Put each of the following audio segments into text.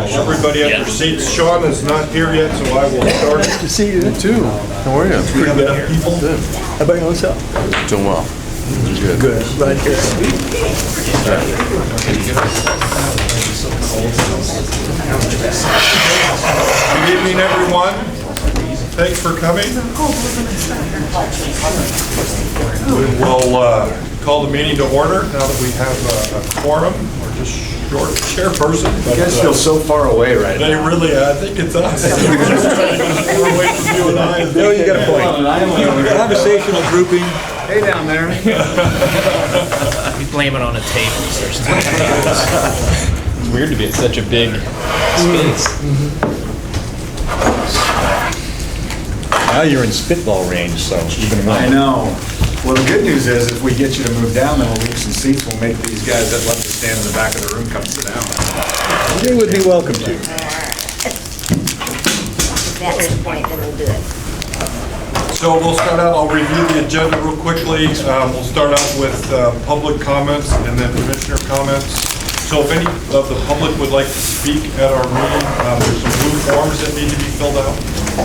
Everybody at their seats. Sean is not here yet, so I will start. Nice to see you too. How are you? We have enough people. Good. How about yourself? Doing well. Good. Good. Right here. Good evening, everyone. Thanks for coming. We will call the meeting to order now that we have a quorum, or just short chairperson. You guys feel so far away right now. They really, I think it's us. We're away from you and I. No, you got a point. Conversational grouping. Hey down there. We blame it on the tables. There's too many tables. It's weird to be in such a big space. Now you're in spitball range, so even more. I know. Well, the good news is if we get you to move down, then we'll leave some seats. We'll make these guys that love to stand in the back of the room come sit down. They would be welcome to. That's the point, then we'll do it. So we'll start out, I'll review the agenda real quickly. We'll start out with public comments and then commissioner comments. So if any of the public would like to speak at our meeting, there's some blue forms that need to be filled out.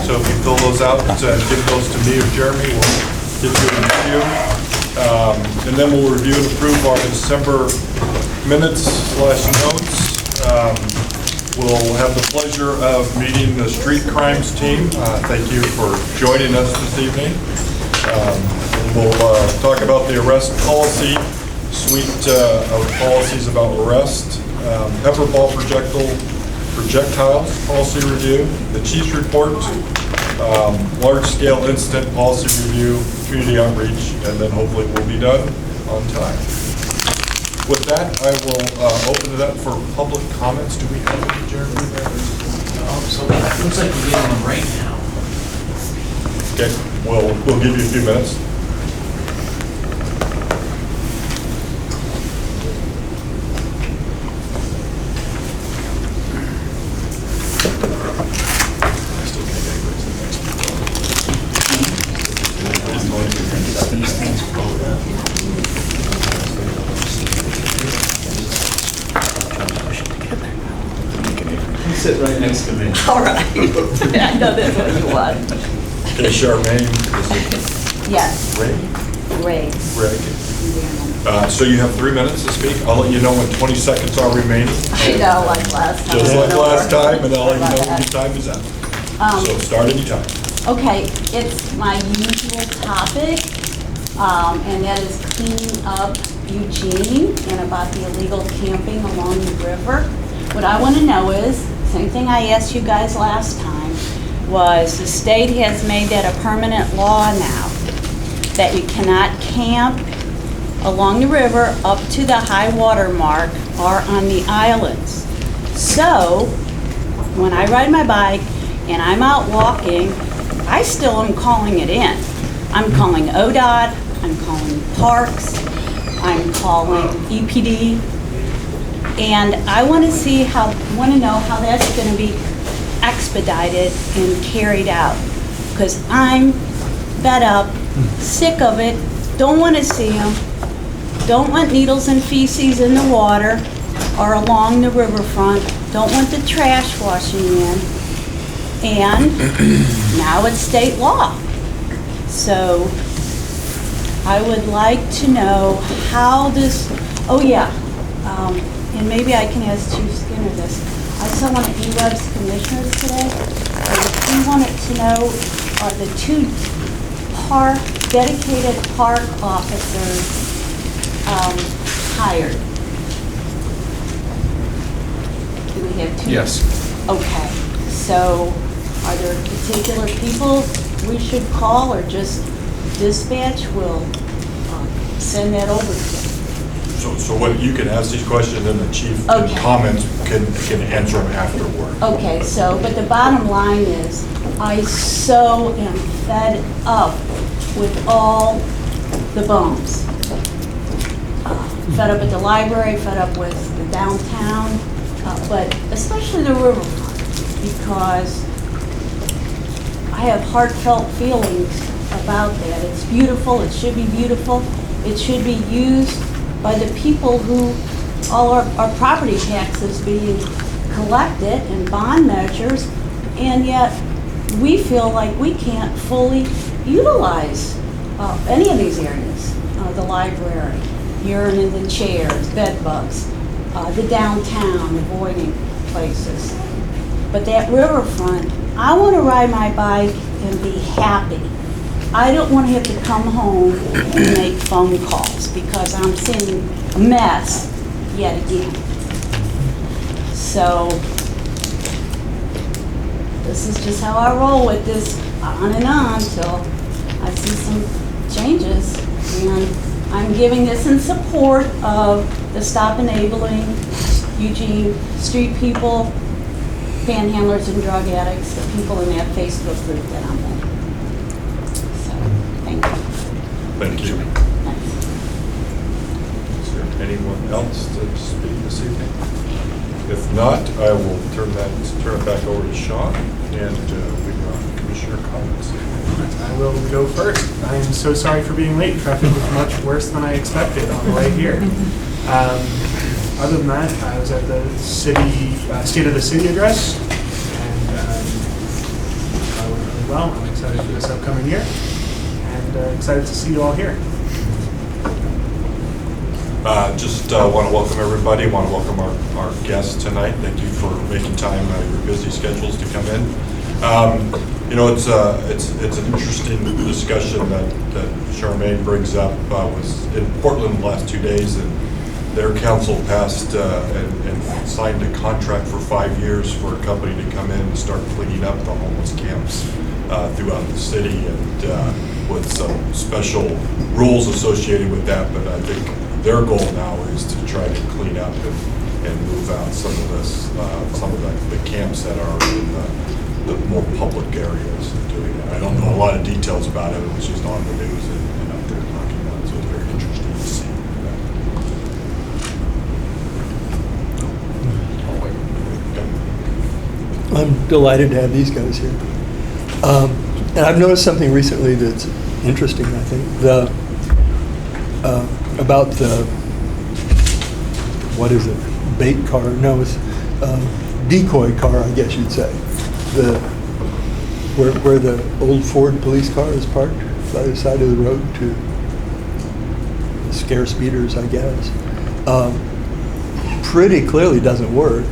So if you fill those out, give those to me or Jeremy, we'll get you in the queue. And then we'll review and approve our December minutes/notes. We'll have the pleasure of meeting the street crimes team. Thank you for joining us this evening. We'll talk about the arrest policy, suite of policies about arrest, pepperball projectiles policy review, the chief's report, large-scale incident policy review, community outreach, and then hopefully we'll be done on time. With that, I will open it up for public comments. Do we have any, Jeremy? So it looks like we're getting them right now. Okay, we'll give you a few minutes. Sit right next to me. All right. I know that's what you want. Okay, Charmaine, is it Yes, Ray? Ray. So you have 3 minutes to speak. I'll let you know when 20 seconds are remaining. I know, like last time. Just like last time, and I'll let you know when Sorry your about time is up. that. So start anytime. Okay, it's my usual topic, and that is cleaning up Eugene and about the illegal camping along the river. What I want to know is, same thing I asked you guys last time, was the state has made that a permanent law now, that you cannot camp along the river up to the high water mark or on the islands. So, when I ride my bike and I'm out walking, I still am calling it in. I'm calling ODOT, I'm calling parks, I'm calling EPD, and I want to know how that's going to be expedited and carried out, because I'm fed up, sick of it, don't want to see them, don't want needles and feces in the water or along the riverfront, don't want the trash washing in, and now it's state law. So I would like to know how this, and maybe I can ask Chief Skinner this. I saw one of EWeb's commissioners today, and he wanted to know, are the two dedicated park officers hired? Do we have two? Yes. Okay, so are there particular people we should call, or just dispatch will send that over to them? So what you can ask these questions, and the chief Okay. comments can answer them afterward. Okay, but the bottom line is, I so am fed up with all the bums. Fed up at the library, fed up with the downtown, but especially the riverfront, because I have heartfelt feelings about that. It's beautiful, it should be beautiful, it should be used by the people who, all our property taxes being collect it in bond measures, and yet we feel like we can't fully utilize any of these areas. The library, urine in the chairs, bed bugs, the downtown, avoiding places. But that riverfront, I want to ride my bike and be happy. I don't want to have to come home and make phone calls because I'm seeing a mess yet again. So this is just how I roll with this, on and on till I see some changes. And I'm giving this in support of the Stop Enabling Eugene Street People, panhandlers and drug addicts, the people in that Facebook group that I'm in. So, thank you. Thank you. Thanks. Is there anyone else to speak this evening? If not, I will turn it back over to Sean, and we've got commissioner comments. I will go first. I am so sorry for being late. Traffic was much worse than I expected on the way here. Other than that, I was at the city State of the City address, and I went really well. I'm excited for this upcoming year, and excited to see you all here. Just want to welcome everybody, want to welcome our guests tonight. Thank you for making time out of your busy schedules to come in. You know, it's an interesting discussion that Charmaine brings up. Was in Portland the last 2 days, and their council passed and signed a contract for 5 years for a company to come in and start cleaning up the homeless camps throughout the city, and with some special rules associated with that. But I think their goal now is to try to clean up and move out some of the camps that are in the more public areas doing it. I don't know a lot of details about it. It was just on the news and out there talking about it, so it's very interesting to see. I'm delighted to have these guys here. And I've noticed something recently that's interesting, I think. About the, what is it, bait car? No, it's decoy car, I guess you'd say. Where the old Ford police car is parked by the side of the road to scare speeders, I guess. Pretty clearly doesn't work.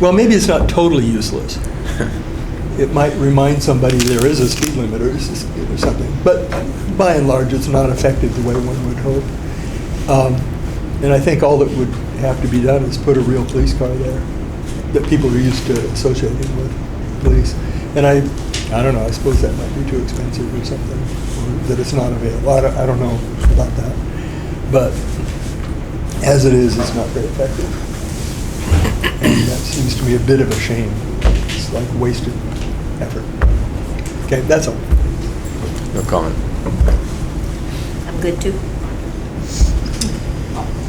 Well, maybe it's not totally useless. It might remind somebody there is a speed limit or something. But by and large, it's not effective the way one would hope. And I think all that would have to be done is put a real police car there that people are used to associating with police. And I don't know, I suppose that might be too expensive or something, or that it's not available. I don't know about that. But as it is, it's not very effective. And that seems to me a bit of a shame. It's like wasted effort. Okay, that's all. No comment. I'm good too.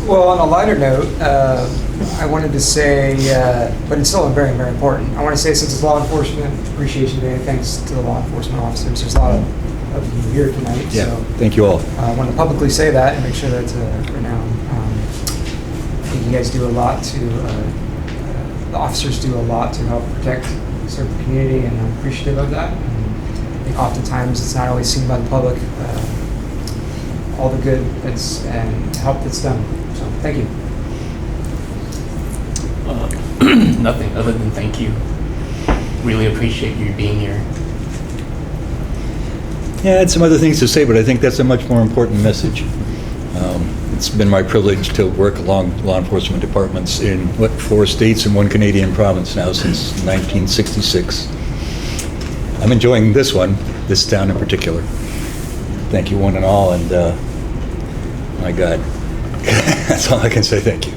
Well, on a lighter note, I wanted to say, but it's still very, very important. I want to say, since it's Law Enforcement Appreciation Day, thanks to the law enforcement officers. There's a lot of you here tonight. Yeah, so thank you all. I want to publicly say that and make sure that's renowned. I think you guys do a lot to, the officers do a lot to help protect, serve the community, and I'm appreciative of that. And I think oftentimes it's not always seen by the public, all the good and help that's done. So thank you. Nothing other than thank you. Really appreciate you being here. Yeah, I had some other things to say, but I think that's a much more important message. It's been my privilege to work along law enforcement departments in, 4 states and 1 Canadian province now since 1966. I'm enjoying this town in particular. Thank you one and all, and my God, that's all I can say, thank you.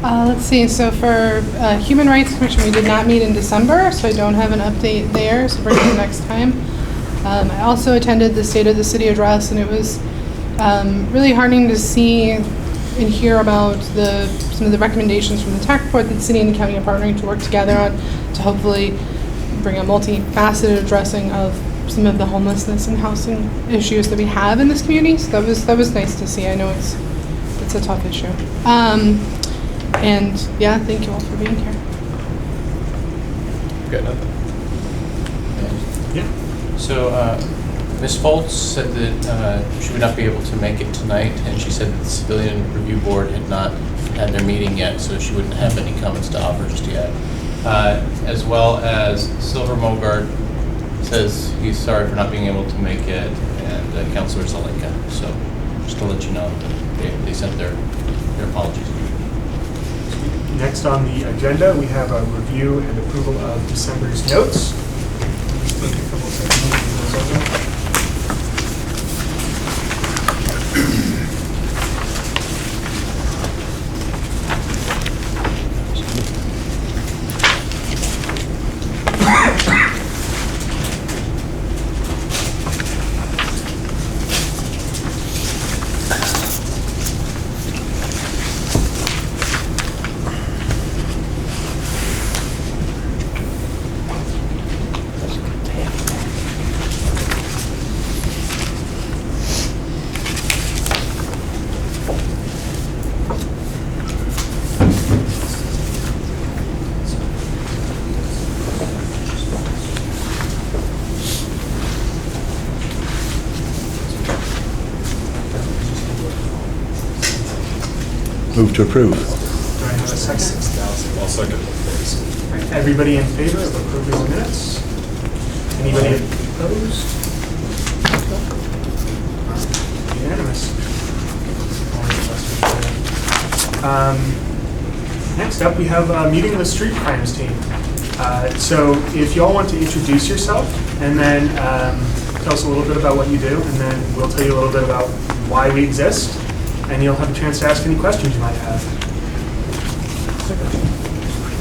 Let's see, so for Human Rights Commission, we did not meet in December, so I don't have an update there, so bring it next time. I also attended the State of the City address, and it was really heartening to see and hear about some of the recommendations from the tech report that the city and the county are partnering to work together on to hopefully bring a multifaceted addressing of some of the homelessness and housing issues that we have in this community. So that was nice to see. I know it's it's a tough issue. And yeah, thank you all for being here. Got nothing. Yeah. So, Ms. Foltz said that she would not be able to make it tonight, and she said that the Civilian Review Board had not had their meeting yet, so she wouldn't have any comments to offer just yet. As well as Silver Mogart says he's sorry for not being able to make it, and Councilor Zelenka. So, just to let you know, they sent their apologies. Next on the agenda, we have a review and approval of December's notes. Just take a couple seconds to read those over. Move to approve. Do I have a second? I'll second. All right, everybody in favor of approving the minutes? Anybody opposed? Unanimous. Next up, we have a meeting of the street crimes team. So if y'all want to introduce yourself and then tell us a little bit about what you do, and then we'll tell you a little bit about why we exist, and you'll have a chance to ask any questions you might have.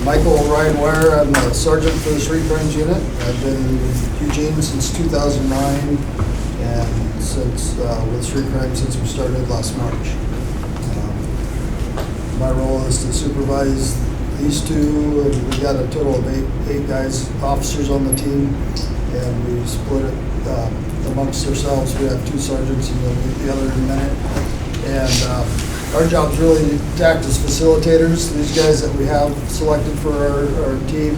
Michael Ryan Ware, I'm a sergeant for the Street Crimes Unit. I've been in Eugene since 2009 and since with Street Crime since we started last March. My role is to supervise these two. We got a total of eight guys, officers on the team, and we split it amongst ourselves. We have two sergeants, and you'll meet the other in a minute. And our job's really to act as facilitators. These guys that we have selected for our team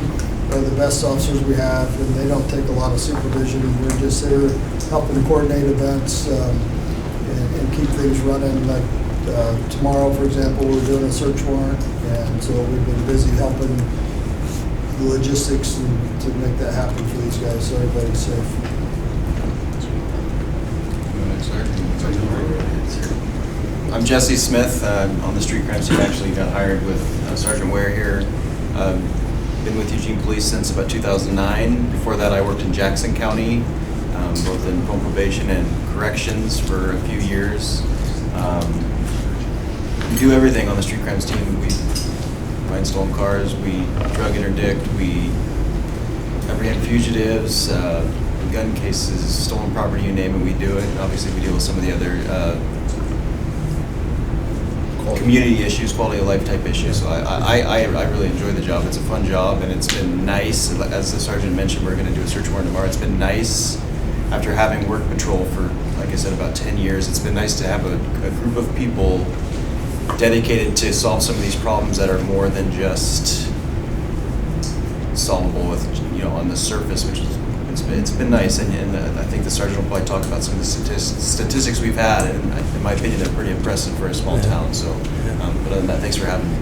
are the best officers we have, and they don't take a lot of supervision. We're just there helping coordinate events and keep things running. Like tomorrow, for example, we're doing a search warrant, and so we've been busy helping the logistics and to make that happen for these guys so everybody's safe. I'm Jesse Smith. On the street crimes team. Actually got hired with Sergeant Ware here. Been with Eugene Police since about 2009. Before that, I worked in Jackson County, both in home probation and corrections for a few years. We do everything on the street crimes team. We find stolen cars, we drug interdict, we apprehend fugitives, gun cases, stolen property, you name it, we do it. Obviously, we deal with some of the other community issues, quality of life type issues. So I really enjoy the job. It's a fun job, and it's been nice. As the sergeant mentioned, we're going to do a search warrant tomorrow. It's been nice after having worked patrol for, like I said, about 10 years. It's been nice to have a group of people dedicated to solve some of these problems that are more than just solvable with, on the surface, which is it's been nice, and I think the sergeant will probably talk about some of the statistics we've had, and in my opinion, they're pretty impressive for a small town. So, but other than that, thanks for having me.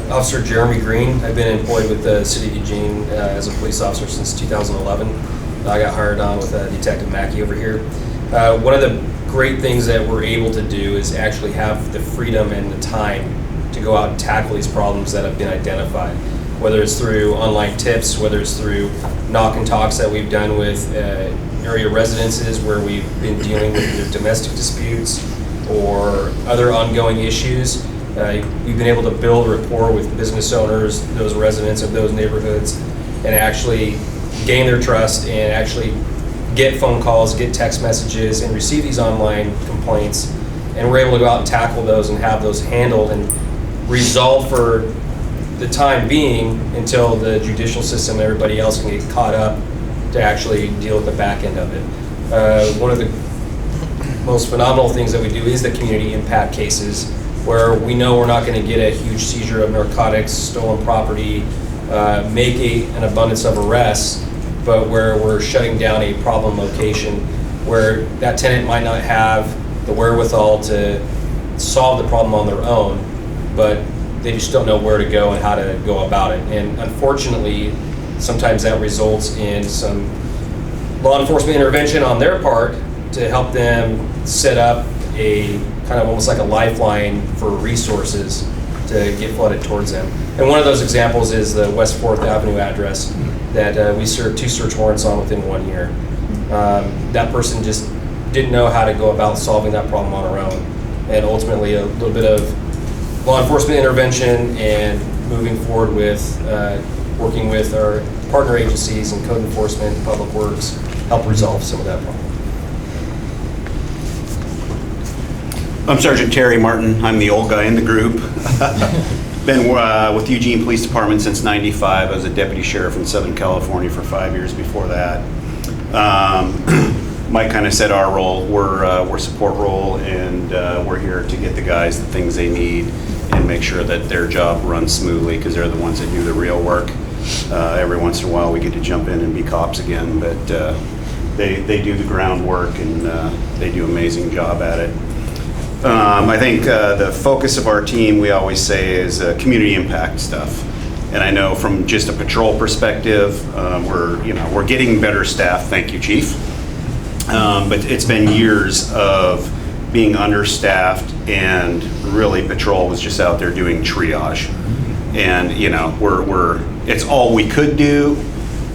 Officer Jeremy Green. I've been employed with the City of Eugene as a police officer since 2011. I got hired on with Detective Mackey over here. One of the great things that we're able to do is actually have the freedom and the time to go out and tackle these problems that have been identified, whether it's through online tips, whether it's through knock and talks that we've done with area residences where we've been dealing with either domestic disputes or other ongoing issues. We've been able to build rapport with business owners, those residents of those neighborhoods, and actually gain their trust and actually get phone calls, get text messages, and receive these online complaints. And we're able to go out and tackle those and have those handled and resolved for the time being until the judicial system and everybody else can get caught up to actually deal with the back end of it. One of the most phenomenal things that we do is the community impact cases, where we know we're not going to get a huge seizure of narcotics, stolen property, make an abundance of arrests, but where we're shutting down a problem location where that tenant might not have the wherewithal to solve the problem on their own, but they just don't know where to go and how to go about it. And unfortunately, sometimes that results in some law enforcement intervention on their part to help them set up a kind of almost like a lifeline for resources to get flooded towards them. And one of those examples is the West 4th Avenue address that we served 2 search warrants on within 1 year. That person just didn't know how to go about solving that problem on her own. And ultimately a little bit of law enforcement intervention and moving forward with working with our partner agencies and code enforcement, public works, help resolve some of that problem. I'm Sergeant Terry Martin. I'm the old guy in the group. Been with Eugene Police Department since '95. I was a deputy sheriff in Southern California for 5 years before that. Mike kind of said our role. We're support role, and we're here to get the guys the things they need and make sure that their job runs smoothly, because they're the ones that do the real work. Every once in a while we get to jump in and be cops again, but they do the groundwork, and they do an amazing job at it. I think the focus of our team, we always say, is community impact stuff. And I know from just a patrol perspective, we're getting better staff. Thank you, Chief. But it's been years of being understaffed, and really patrol was just out there doing triage. And it's all we could do,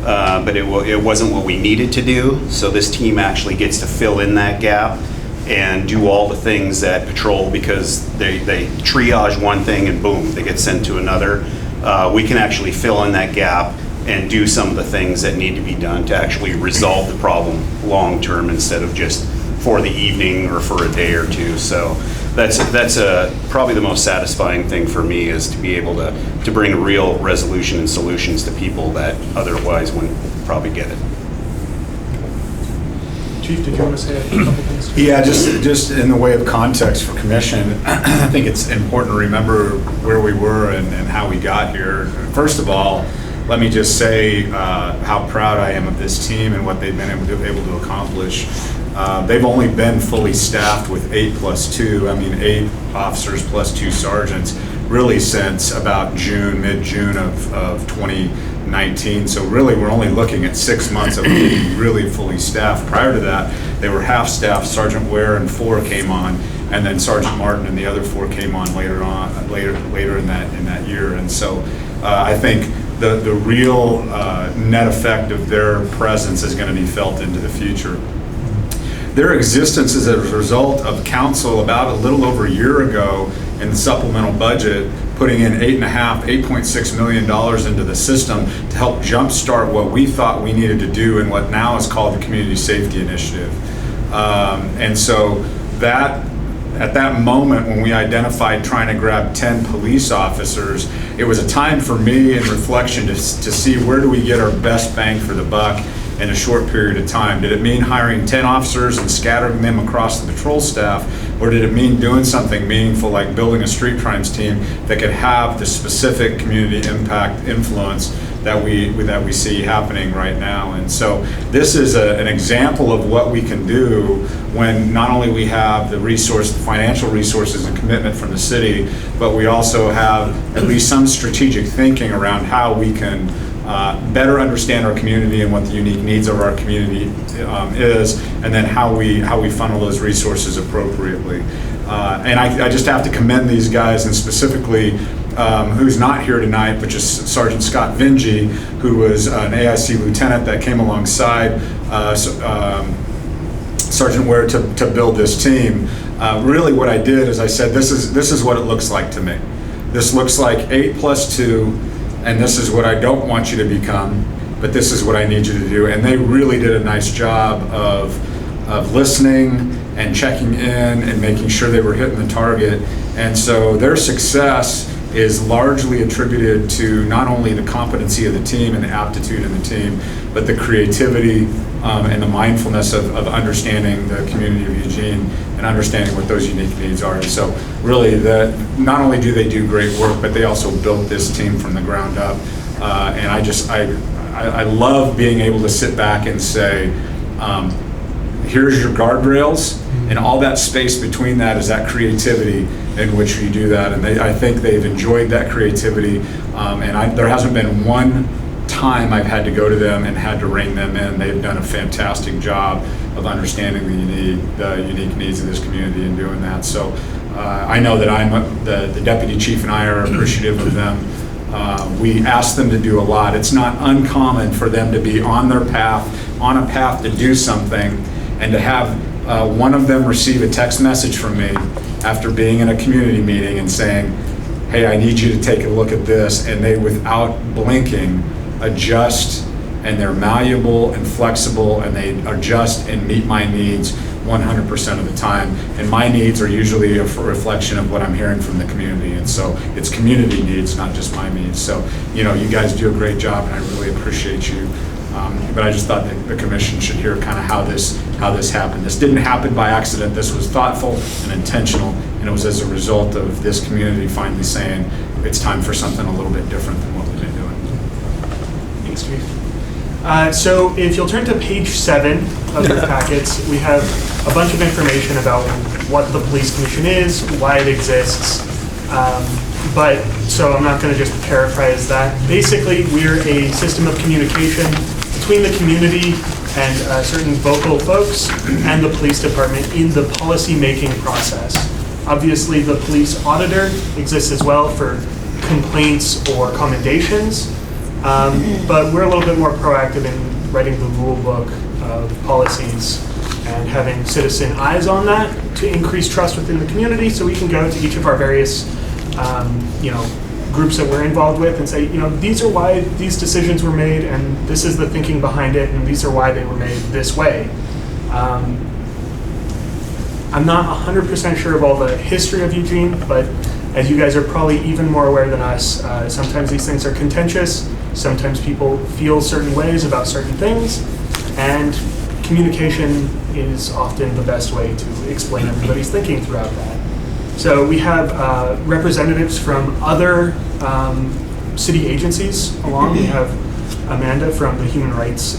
but it wasn't what we needed to do. So this team actually gets to fill in that gap and do all the things that patrol, because they triage one thing and boom, they get sent to another. We can actually fill in that gap and do some of the things that need to be done to actually resolve the problem long term, instead of just for the evening or for a day or two. So that's probably the most satisfying thing for me, is to be able to bring real resolution and solutions to people that otherwise wouldn't probably get it. Chief, did you want to say a couple things? Yeah, just in the way of context for commission, I think it's important to remember where we were and how we got here. First of all, let me just say how proud I am of this team and what they've been able to accomplish. They've only been fully staffed with 8 + 2, 8 officers plus 2 sergeants, really since about mid-June of 2019. So really, we're only looking at 6 months of being really fully staffed. Prior to that, they were half-staffed. Sergeant Ware and 4 came on, and then Sergeant Martin and the other 4 came on later in that year. And so I think the real net effect of their presence is going to be felt into the future. Their existence is a result of council about a little over a year ago in the supplemental budget, putting in $8.6 million into the system to help jumpstart what we thought we needed to do in what now is called the Community Safety Initiative. And so that, at that moment when we identified trying to grab 10 police officers, it was a time for me in reflection to see where do we get our best bang for the buck in a short period of time. Did it mean hiring 10 officers and scattering them across the patrol staff, or did it mean doing something meaningful like building a street crimes team that could have the specific community impact influence that we see happening right now? And so this is an example of what we can do when not only we have the financial resources and commitment from the city, but we also have at least some strategic thinking around how we can better understand our community and what the unique needs of our community is, and then how we funnel those resources appropriately. And I just have to commend these guys, and specifically who's not here tonight, but just Sergeant Scott Vingy, who was an AIC lieutenant that came alongside Sergeant Ware to build this team. Really what I did is I said, this is what it looks like to me. This looks like 8 + 2, and this is what I don't want you to become, but this is what I need you to do. And they really did a nice job of listening and checking in and making sure they were hitting the target. And so their success is largely attributed to not only the competency of the team and the aptitude in the team, but the creativity and the mindfulness of understanding the community of Eugene and understanding what those unique needs are. And so really, not only do they do great work, but they also built this team from the ground up. And I love being able to sit back and say, here's your guardrails, and all that space between that is that creativity in which you do that. And I think they've enjoyed that creativity. And there hasn't been one time I've had to go to them and had to rein them in. They've done a fantastic job of understanding the unique needs of this community and doing that. So I know that the deputy chief and I are appreciative of them. We ask them to do a lot. It's not uncommon for them to be on a path to do something, and to have one of them receive a text message from me after being in a community meeting and saying, hey, I need you to take a look at this, and they, without blinking, adjust, and they're malleable and flexible, and they adjust and meet my needs 100% of the time. And my needs are usually a reflection of what I'm hearing from the community. And so it's community needs, not just my needs. So, you guys do a great job, and I really appreciate you. But I just thought that the commission should hear kind of how this happened. This didn't happen by accident. This was thoughtful and intentional, and it was as a result of this community finally saying it's time for something a little bit different than what we've been doing. Thanks, Chief. So if you'll turn to page 7 of your packets, we have a bunch of information about what the police commission is, why it exists. So I'm not going to just paraphrase that. Basically, we're a system of communication between the community and certain vocal folks and the police department in the policy-making process. Obviously, the police auditor exists as well for complaints or commendations, but we're a little bit more proactive in writing the rule book of policies and having citizen eyes on that to increase trust within the community, so we can go to each of our various groups that we're involved with and say, these are why these decisions were made, and this is the thinking behind it, and these are why they were made this way. I'm not 100% sure of all the history of Eugene, but as you guys are probably even more aware than us, sometimes these things are contentious, sometimes people feel certain ways about certain things, and communication is often the best way to explain everybody's thinking throughout that. So we have representatives from other city agencies along. We have Amanda from the Human Rights,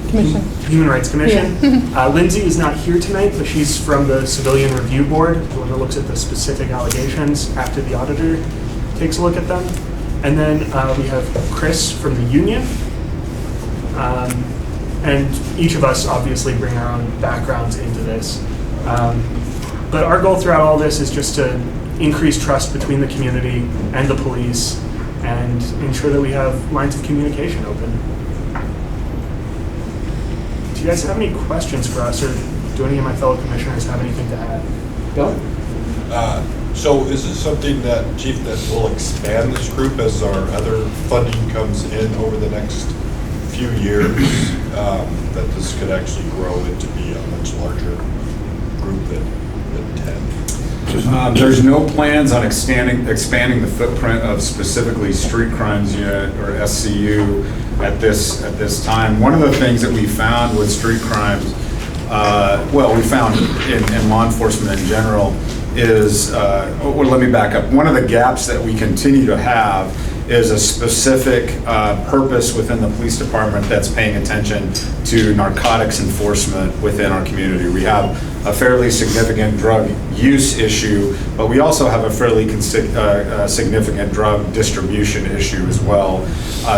Commission. Human Rights Commission. Yeah. Lindsay is not here tonight, but she's from the Civilian Review Board, the one that looks at the specific allegations after the auditor takes a look at them. And then we have Chris from the union. And each of us obviously bring our own backgrounds into this. But our goal throughout all this is just to increase trust between the community and the police and ensure that we have lines of communication open. Do you guys have any questions for us, or do any of my fellow commissioners have anything to add? Bill? So is this something that, Chief, that will expand this group as our other funding comes in over the next few years, that this could actually grow into be a much larger group than 10? There's no plans on expanding the footprint of specifically Street Crimes Unit or SCU at this time. One of the things that we found with street crimes, we found in law enforcement in general, is, let me back up. One of the gaps that we continue to have is a specific purpose within the police department that's paying attention to narcotics enforcement within our community. We have a fairly significant drug use issue, but we also have a fairly significant drug distribution issue as well.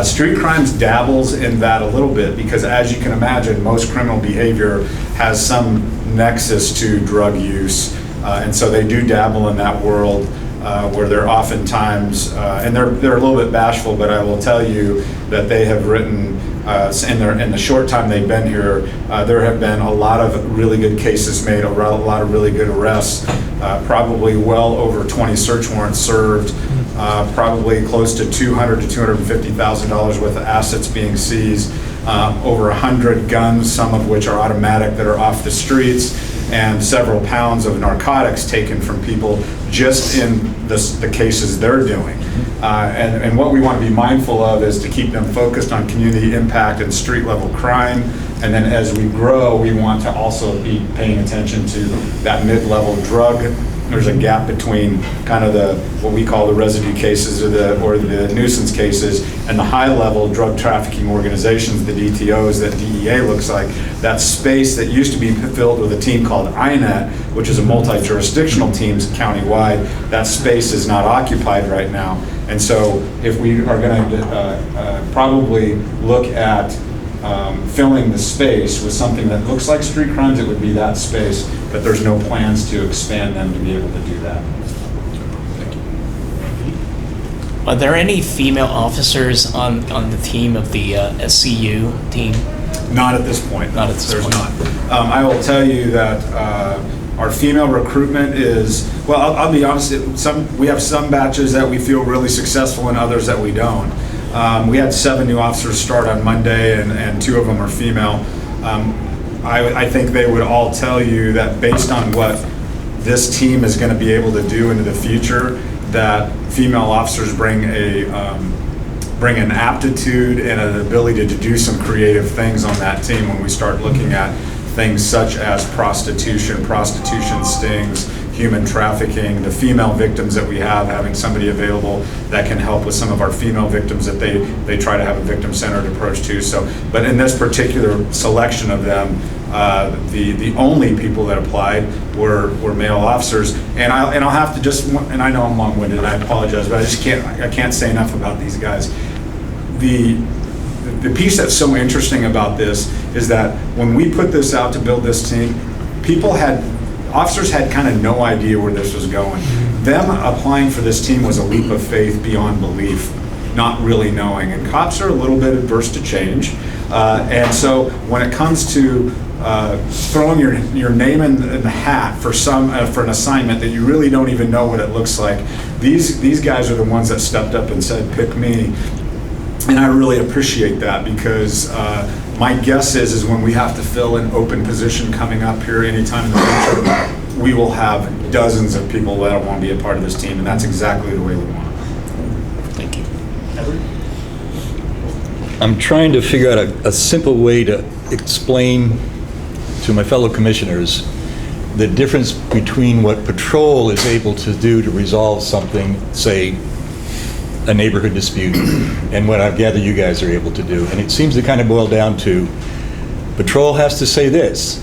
Street crimes dabbles in that a little bit because, as you can imagine, most criminal behavior has some nexus to drug use, and so they do dabble in that world. Where they're oftentimes, and they're a little bit bashful, but I will tell you that they have written, in the short time they've been here, there have been a lot of really good cases made, a lot of really good arrests, probably well over 20 search warrants served, probably close to $200,000 to $250,000 worth of assets being seized, over 100 guns, some of which are automatic that are off the streets, and several pounds of narcotics taken from people just in the cases they're doing. And what we want to be mindful of is to keep them focused on community impact and street level crime. And then as we grow, we want to also be paying attention to that mid-level drug. There's a gap between kind of what we call the residue cases or the nuisance cases and the high-level drug trafficking organizations, the DTOs that DEA looks like. That space that used to be filled with a team called INET, which is a multi-jurisdictional team countywide, that space is not occupied right now. And so if we are going to probably look at filling the space with something that looks like street crimes, it would be that space, but there's no plans to expand them to be able to do that. Thank you. Are there any female officers on the team of the SCU team? Not at this point. Not at this point. There's not. I will tell you that our female recruitment is, well, I'll be honest, we have some batches that we feel really successful and others that we don't. We had 7 new officers start on Monday, and 2 of them are female. I think they would all tell you that based on what this team is going to be able to do into the future, that female officers bring an aptitude and an ability to do some creative things on that team when we start looking at things such as prostitution stings, human trafficking, the female victims that we have, having somebody available that can help with some of our female victims that they try to have a victim-centered approach to. So, but in this particular selection of them, the only people that applied were male officers. And I'll have to just, and I know I'm long-winded and I apologize, but I can't say enough about these guys. The piece that's so interesting about this is that when we put this out to build this team, officers had kind of no idea where this was going. Them applying for this team was a leap of faith beyond belief, not really knowing. And cops are a little bit adverse to change. And so when it comes to throwing your name in the hat for an assignment that you really don't even know what it looks like, these guys are the ones that stepped up and said, pick me. And I really appreciate that, because my guess is when we have to fill an open position coming up here anytime in the future, we will have dozens of people that want to be a part of this team, and that's exactly the way we want it. Thank you. I'm trying to figure out a simple way to explain to my fellow commissioners the difference between what patrol is able to do to resolve something, say, a neighborhood dispute, and what I gather you guys are able to do. And it seems to kind of boil down to, patrol has to say this.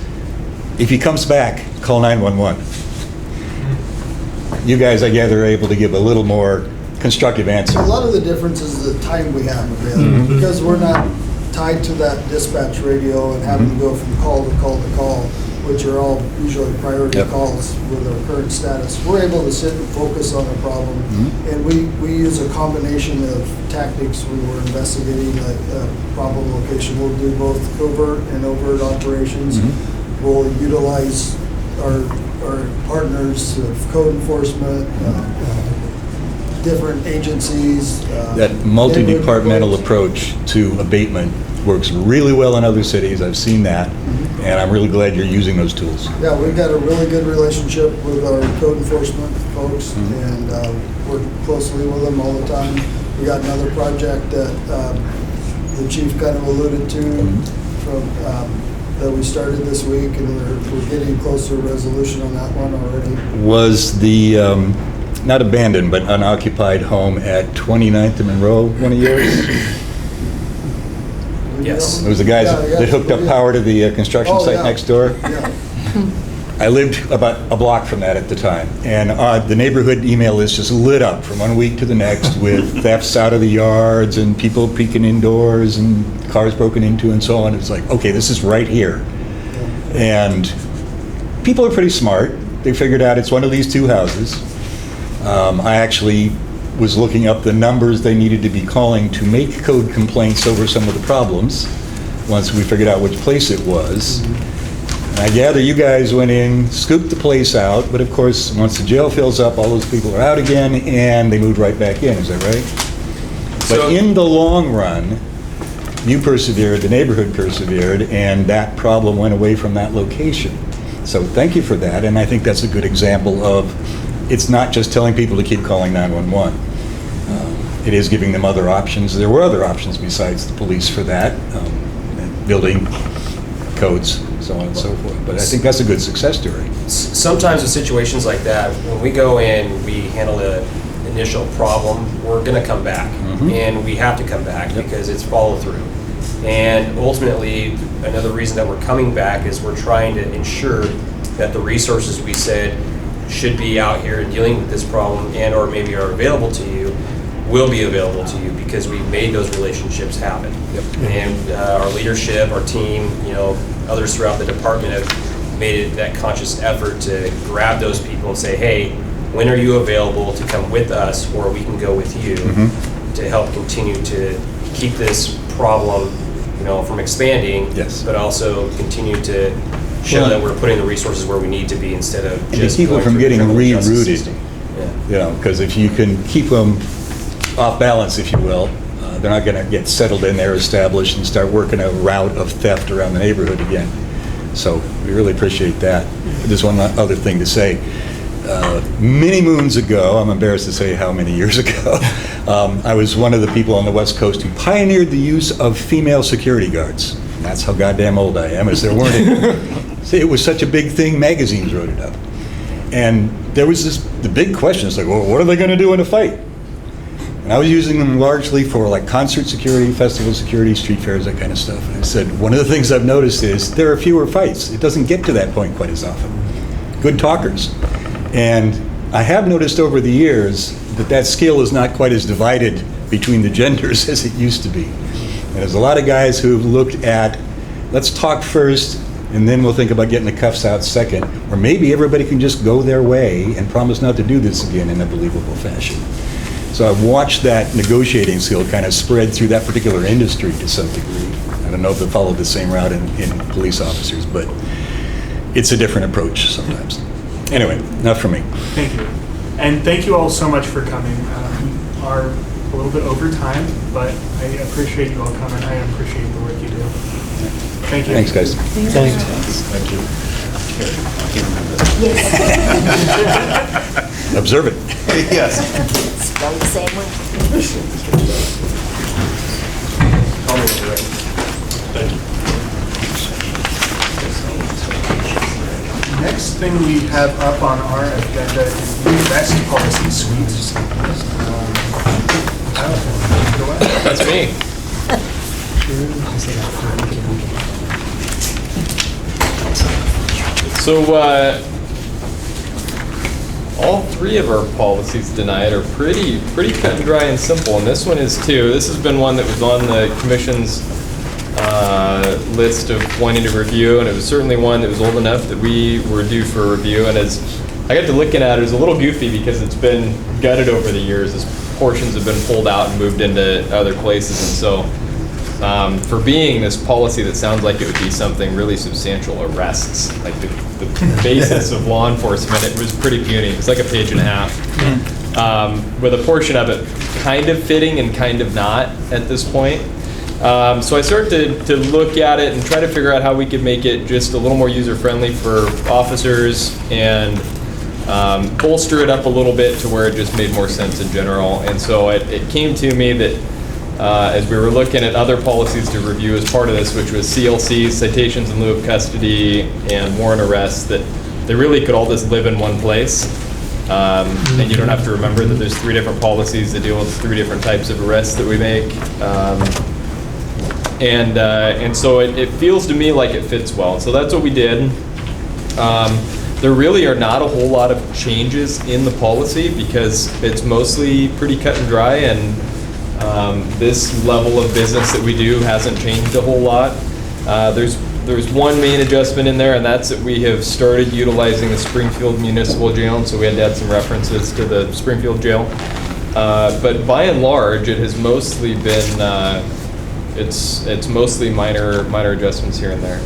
If he comes back, call 911. You guys, I gather, are able to give a little more constructive answer. A lot of the difference is the time we have available, because we're not tied to that dispatch radio and having to go from call to call to call, which are all usually priority calls with our current status. We're able to sit and focus on the problem, and we use a combination of tactics when we're investigating a problem location. We'll do both covert and overt operations. We'll utilize our partners of code enforcement, different agencies. That multi-departmental approach to abatement works really well in other cities. I've seen that, and I'm really glad you're using those tools. Yeah, we've got a really good relationship with our code enforcement folks, and work closely with them all the time. We got another project that the chief kind of alluded to that we started this week, and we're getting close to a resolution on that one already. Was the, not abandoned, but unoccupied home at 29th and Monroe one of yours? Yes. It was the guys that hooked up power to the construction site next door? Yeah. I lived about a block from that at the time, and the neighborhood email list just lit up from one week to the next with thefts out of the yards and people peeking indoors and cars broken into and so on. It's like, okay, this is right here. And people are pretty smart. They figured out it's one of these 2 houses. I actually was looking up the numbers they needed to be calling to make code complaints over some of the problems once we figured out which place it was. And I gather you guys went in, scooped the place out, but of course, once the jail fills up, all those people are out again, and they moved right back in, is that right? But in the long run, you persevered, the neighborhood persevered, and that problem went away from that location. So thank you for that, and I think that's a good example of it's not just telling people to keep calling 911. It is giving them other options. There were other options besides the police for that, building codes, so on and so forth. But I think that's a good success story. Sometimes with situations like that, when we go in, we handle the initial problem, we're going to come back. And we have to come back because it's follow through. And ultimately, another reason that we're coming back is we're trying to ensure that the resources we said should be out here dealing with this problem and or maybe are available to you will be available to you because we've made those relationships happen. And our leadership, our team, others throughout the department have made it that conscious effort to grab those people and say, hey, when are you available to come with us or we can go with you to help continue to keep this problem from expanding, but also continue to show that we're putting the resources where we need to be instead of just keep them from getting rerouted. Yeah. Because if you can keep them off balance, if you will, they're not going to get settled in there, established, and start working a route of theft around the neighborhood again. So we really appreciate that. There's one other thing to say. Many moons ago, I'm embarrassed to say how many years ago, I was one of the people on the West Coast who pioneered the use of female security guards. And that's how goddamn old I am, as there weren't any. See, it was such a big thing, magazines wrote it up. And there was the big question, it's like, well, what are they going to do in a fight? And I was using them largely for like concert security, festival security, street fairs, that kind of stuff. And I said, one of the things I've noticed is there are fewer fights. It doesn't get to that point quite as often. Good talkers. And I have noticed over the years that skill is not quite as divided between the genders as it used to be. And there's a lot of guys who've looked at, let's talk first, and then we'll think about getting the cuffs out second. Or maybe everybody can just go their way and promise not to do this again in a believable fashion. So I've watched that negotiating skill kind of spread through that particular industry to some degree. I don't know if it followed the same route in police officers, but it's a different approach sometimes. Anyway, enough from me. Thank you. And thank you all so much for coming. We are a little bit over time, but I appreciate you all coming. I appreciate the work you do. Thank you. Thanks, guys. Thanks. Thank you. Yes. Observe it. Yes. Spelled the same way. Thank you. Next thing we have up on our agenda is the best policy suite. That's me. So, all three of our policies tonight are pretty cut and dry and simple, and this one is too. This has been one that was on the commission's list of wanting to review, and it was certainly one that was old enough that we were due for review. And as I got to looking at it, it's a little goofy because it's been gutted over the years. As portions have been pulled out and moved into other places, and so for being this policy that sounds like it would be something really substantial, arrests, like the basis of law enforcement, it was pretty puny. It was like a page and a half, with a portion of it kind of fitting and kind of not at this point. So I started to look at it and try to figure out how we could make it just a little more user-friendly for officers and bolster it up a little bit to where it just made more sense in general. And so it came to me that as we were looking at other policies to review as part of this, which was CLCs, citations in lieu of custody, and warrant arrests, that they really could all just live in one place. And you don't have to remember that there's 3 different policies that deal with 3 different types of arrests that we make. And so it feels to me like it fits well. So that's what we did. There really are not a whole lot of changes in the policy because it's mostly pretty cut and dry, and this level of business that we do hasn't changed a whole lot. There's one main adjustment in there, and that's that we have started utilizing the Springfield Municipal Jail, and so we had to add some references to the Springfield Jail. But by and large, it has mostly been it's mostly minor adjustments here and there.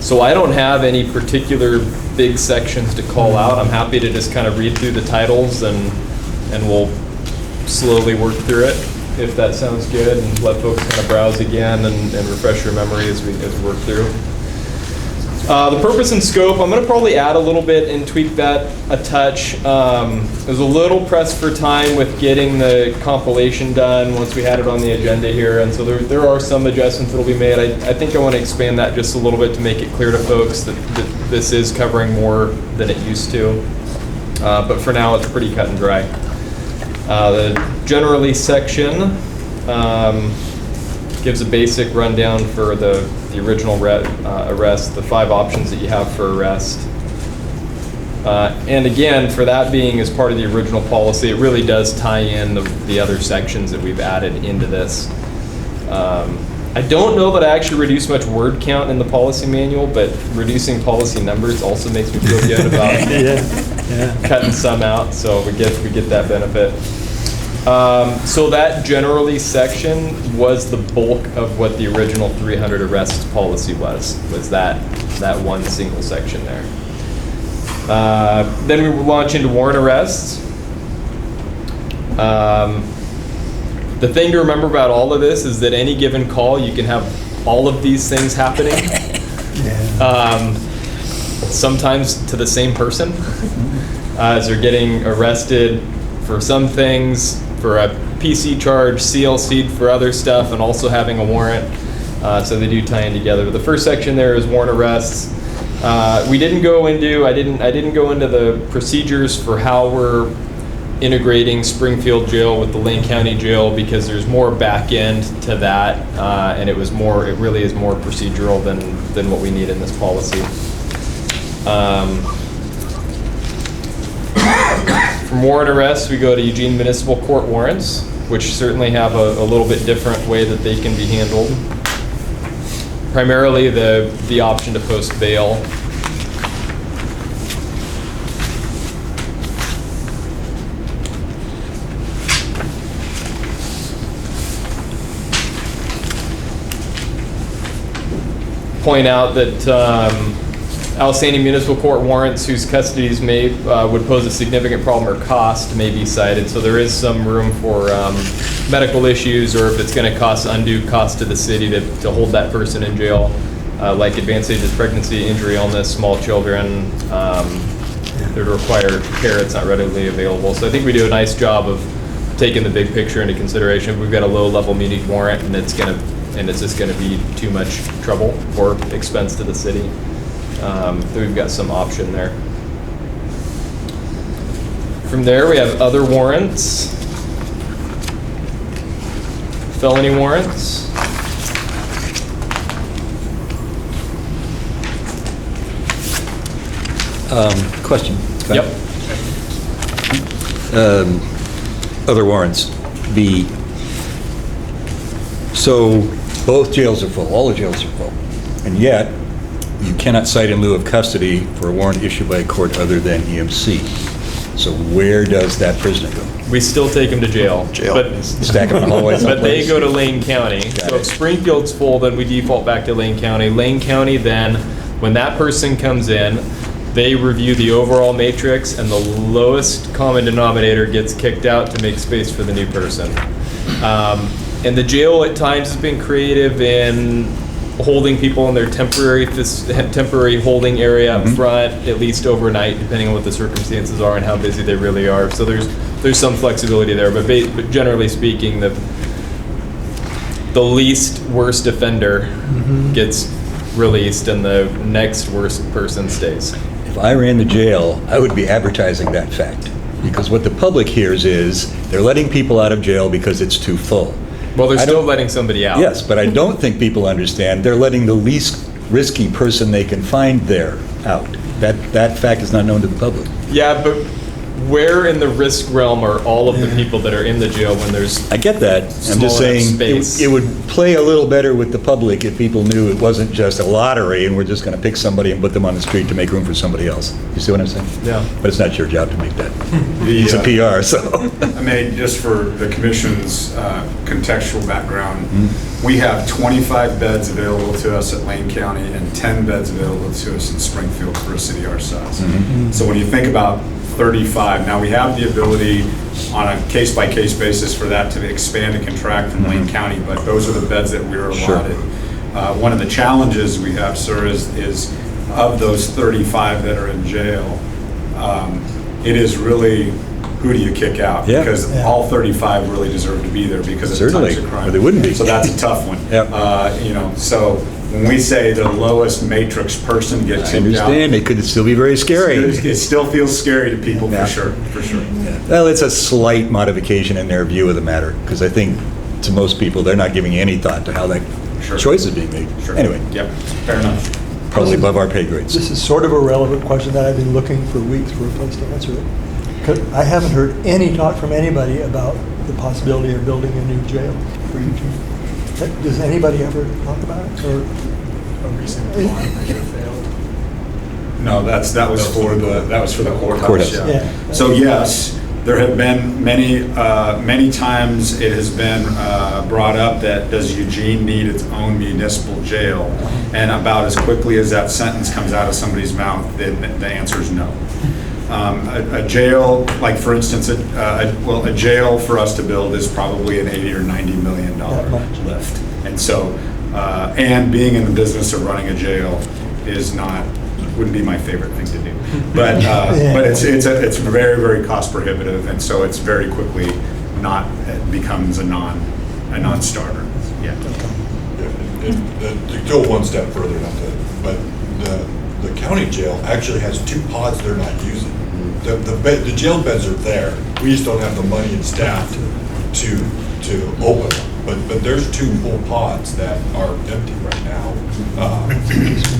So I don't have any particular big sections to call out. I'm happy to just kind of read through the titles and we'll slowly work through it, if that sounds good, and let folks kind of browse again and refresh your memory as we work through. The purpose and scope, I'm going to probably add a little bit and tweak that a touch. I was a little pressed for time with getting the compilation done once we had it on the agenda here, and so there are some adjustments that will be made. I think I want to expand that just a little bit to make it clear to folks that this is covering more than it used to. But for now, it's pretty cut and dry. The generally section gives a basic rundown for the original arrest, the 5 options that you have for arrest. And again, for that being as part of the original policy, it really does tie in the other sections that we've added into this. I don't know that I actually reduced much word count in the policy manual, but reducing policy numbers also makes me feel good about cutting some out, so we get that benefit. So that generally section was the bulk of what the original 300 arrests policy was that one single section there. Then we launch into warrant arrests. The thing to remember about all of this is that any given call, you can have all of these things happening. Sometimes to the same person, as they're getting arrested for some things, for a PC charge, CLC'd for other stuff, and also having a warrant. So they do tie in together. But the first section there is warrant arrests. I didn't go into the procedures for how we're integrating Springfield Jail with the Lane County Jail, because there's more back end to that, and it really is more procedural than what we need in this policy. From warrant arrests, we go to Eugene Municipal Court warrants, which certainly have a little bit different way that they can be handled. Primarily the option to post bail. Point out that outstanding municipal court warrants whose custodies would pose a significant problem or cost may be cited. So there is some room for medical issues, or if it's going to cause undue cost to the city to hold that person in jail, like advanced stages of pregnancy, injury, illness, small children that require care that's not readily available. So I think we do a nice job of taking the big picture into consideration. If we've got a low-level Munich warrant and it's just going to be too much trouble or expense to the city, then we've got some option there. From there, we have other warrants, felony warrants. Question. Yep. Other warrants. So both jails are full, all the jails are full, and yet you cannot cite in lieu of custody for a warrant issued by a court other than EMC. So where does that prisoner go? We still take them to jail. But stack them in the hallway but they someplace? go to Lane County. So if Springfield's full, then we default back to Lane County. Lane County then, when that person comes in, they review the overall matrix, and the lowest common denominator gets kicked out to make space for the new person. And the jail at times has been creative in holding people in their temporary holding area up front, at least overnight, depending on what the circumstances are and how busy they really are. So there's some flexibility there, but generally speaking, the least worst offender gets released and the next worst person stays. If I ran the jail, I would be advertising that fact, because what the public hears is they're letting people out of jail because it's too full. Well, they're still letting somebody out. Yes, but I don't think people understand they're letting the least risky person they can find there out. That fact is not known to the public. Yeah, but where in the risk realm are all of the people that are in the jail when there's I get that. I'm just saying it would play a little better with the public if people knew it wasn't just a lottery and we're just going to pick somebody and put them on the street to make room for somebody else. You see what I'm saying? Yeah. But it's not your job to make that. It's a PR, so. I mean, just for the commission's contextual background, we have 25 beds available to us at Lane County and 10 beds available to us in Springfield for a city our size. So when you think about 35, now we have the ability on a case-by-case basis for that to expand and contract from Lane County, but those are the beds that we're allotted. One of the challenges we have, sir, is of those 35 that are in jail, it is really, who do you kick out? Yeah. Because Yeah. all 35 really deserve to be there because of the Certainly, types of crime. or they wouldn't be. So that's a tough one. Yep. So when we say the lowest matrix person gets I kicked out. understand, it could still be very scary. It still feels scary to people, Yeah. for sure. Well, it's a slight modification in their view of the matter, because I think to most people, they're not giving any thought to how that Sure. choice is being made. Sure. Anyway, Yep, fair enough. probably above our pay grades. This is sort of a relevant question that I've been looking for weeks for a place to answer it. 'Cause I haven't heard any talk from anybody about the possibility of building a new jail for Eugene. Does anybody ever talk about it? Or A recent bond measure failed. No, that was for the courthouse. Courthouse. Yeah. So yes, there have been many times it has been brought up that does Eugene need its own municipal jail? And about as quickly as that sentence comes out of somebody's mouth, the answer is no. A jail, like for instance, a jail for us to build is probably an $80 or $90 million That much. lift. And so, and being in the business of running a jail wouldn't be my favorite thing to do. But it's very, very cost prohibitive, and so it's very quickly it becomes a non-starter. Yeah. To go one step further, but the county jail actually has 2 pods they're not using. The jail beds are there. We just don't have the money and staff to open them. But there's 2 full pods that are empty right now.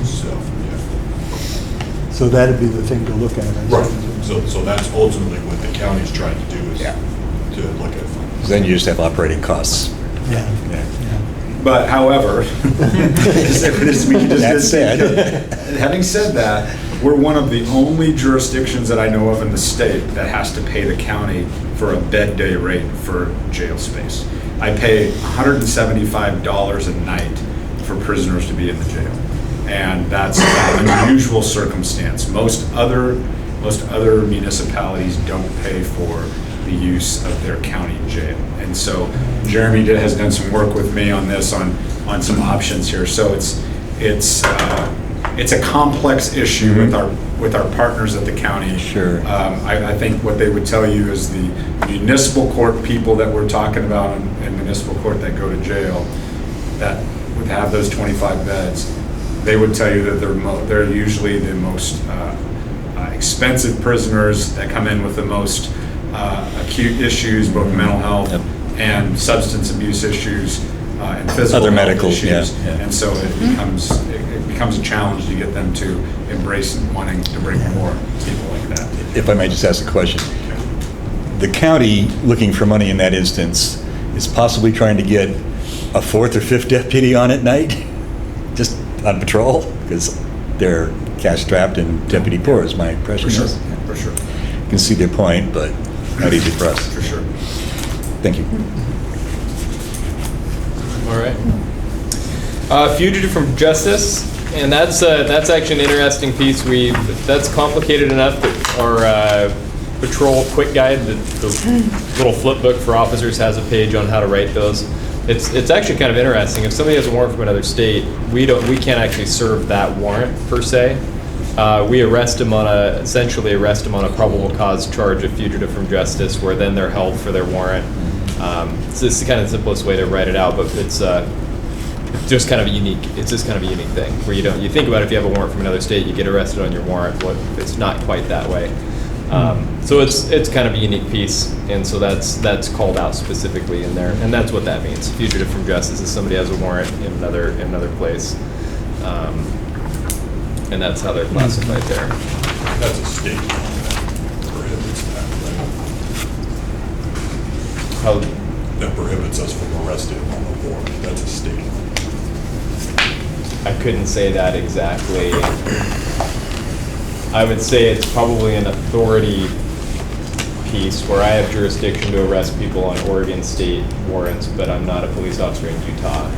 So, yeah. So that'd be the thing to look at. I Right. suppose. So that's ultimately what the county's trying to do is to look at funds. Then you just have operating costs. Yeah. But however, That said. having said that, we're one of the only jurisdictions that I know of in the state that has to pay the county for a bed day rate for jail space. I pay $175 a night for prisoners to be in the jail. And that's an unusual circumstance. Most other municipalities don't pay for the use of their county jail. And so Jeremy has done some work with me on this, on some options here. So it's a complex issue with our partners at the county. Sure. I think what they would tell you is the municipal court people that we're talking about in municipal court that go to jail, that would have those 25 beds, they would tell you that they're usually the most expensive prisoners that come in with the most acute issues, both mental health and substance abuse issues and physical Other health medical, issues. yeah. And so it becomes a challenge to get them to embrace wanting to bring more people like that. If I might just ask a question. The county, looking for money in that instance, is possibly trying to get a 4th or 5th deputy on at night, just on patrol, because they're cash strapped and deputy poor, is my impression. For sure, is. for sure, You can see their point, but not easy for us. for sure. Thank you. All right. Fugitive from justice, and that's actually an interesting piece. That's complicated enough that our patrol quick guide, the little flip book for officers, has a page on how to write those. It's actually kind of interesting. If somebody has a warrant from another state, we can't actually serve that warrant per se. We essentially arrest them on a probable cause charge of fugitive from justice, where then they're held for their warrant. So this is kind of the simplest way to write it out, but it's just kind of a unique. It's just kind of a unique thing where you think about it, if you have a warrant from another state, you get arrested on your warrant. It's not quite that way. So it's kind of a unique piece, and so that's called out specifically in there, and that's what that means. Fugitive from justice is somebody has a warrant in another place, and that's how they're classified there. That's a state law that prohibits that, right? That prohibits us from arresting on the warrant. That's a state law. I couldn't say that exactly. I would say it's probably an authority piece where I have jurisdiction to arrest people on Oregon state warrants, but I'm not a police officer in Utah.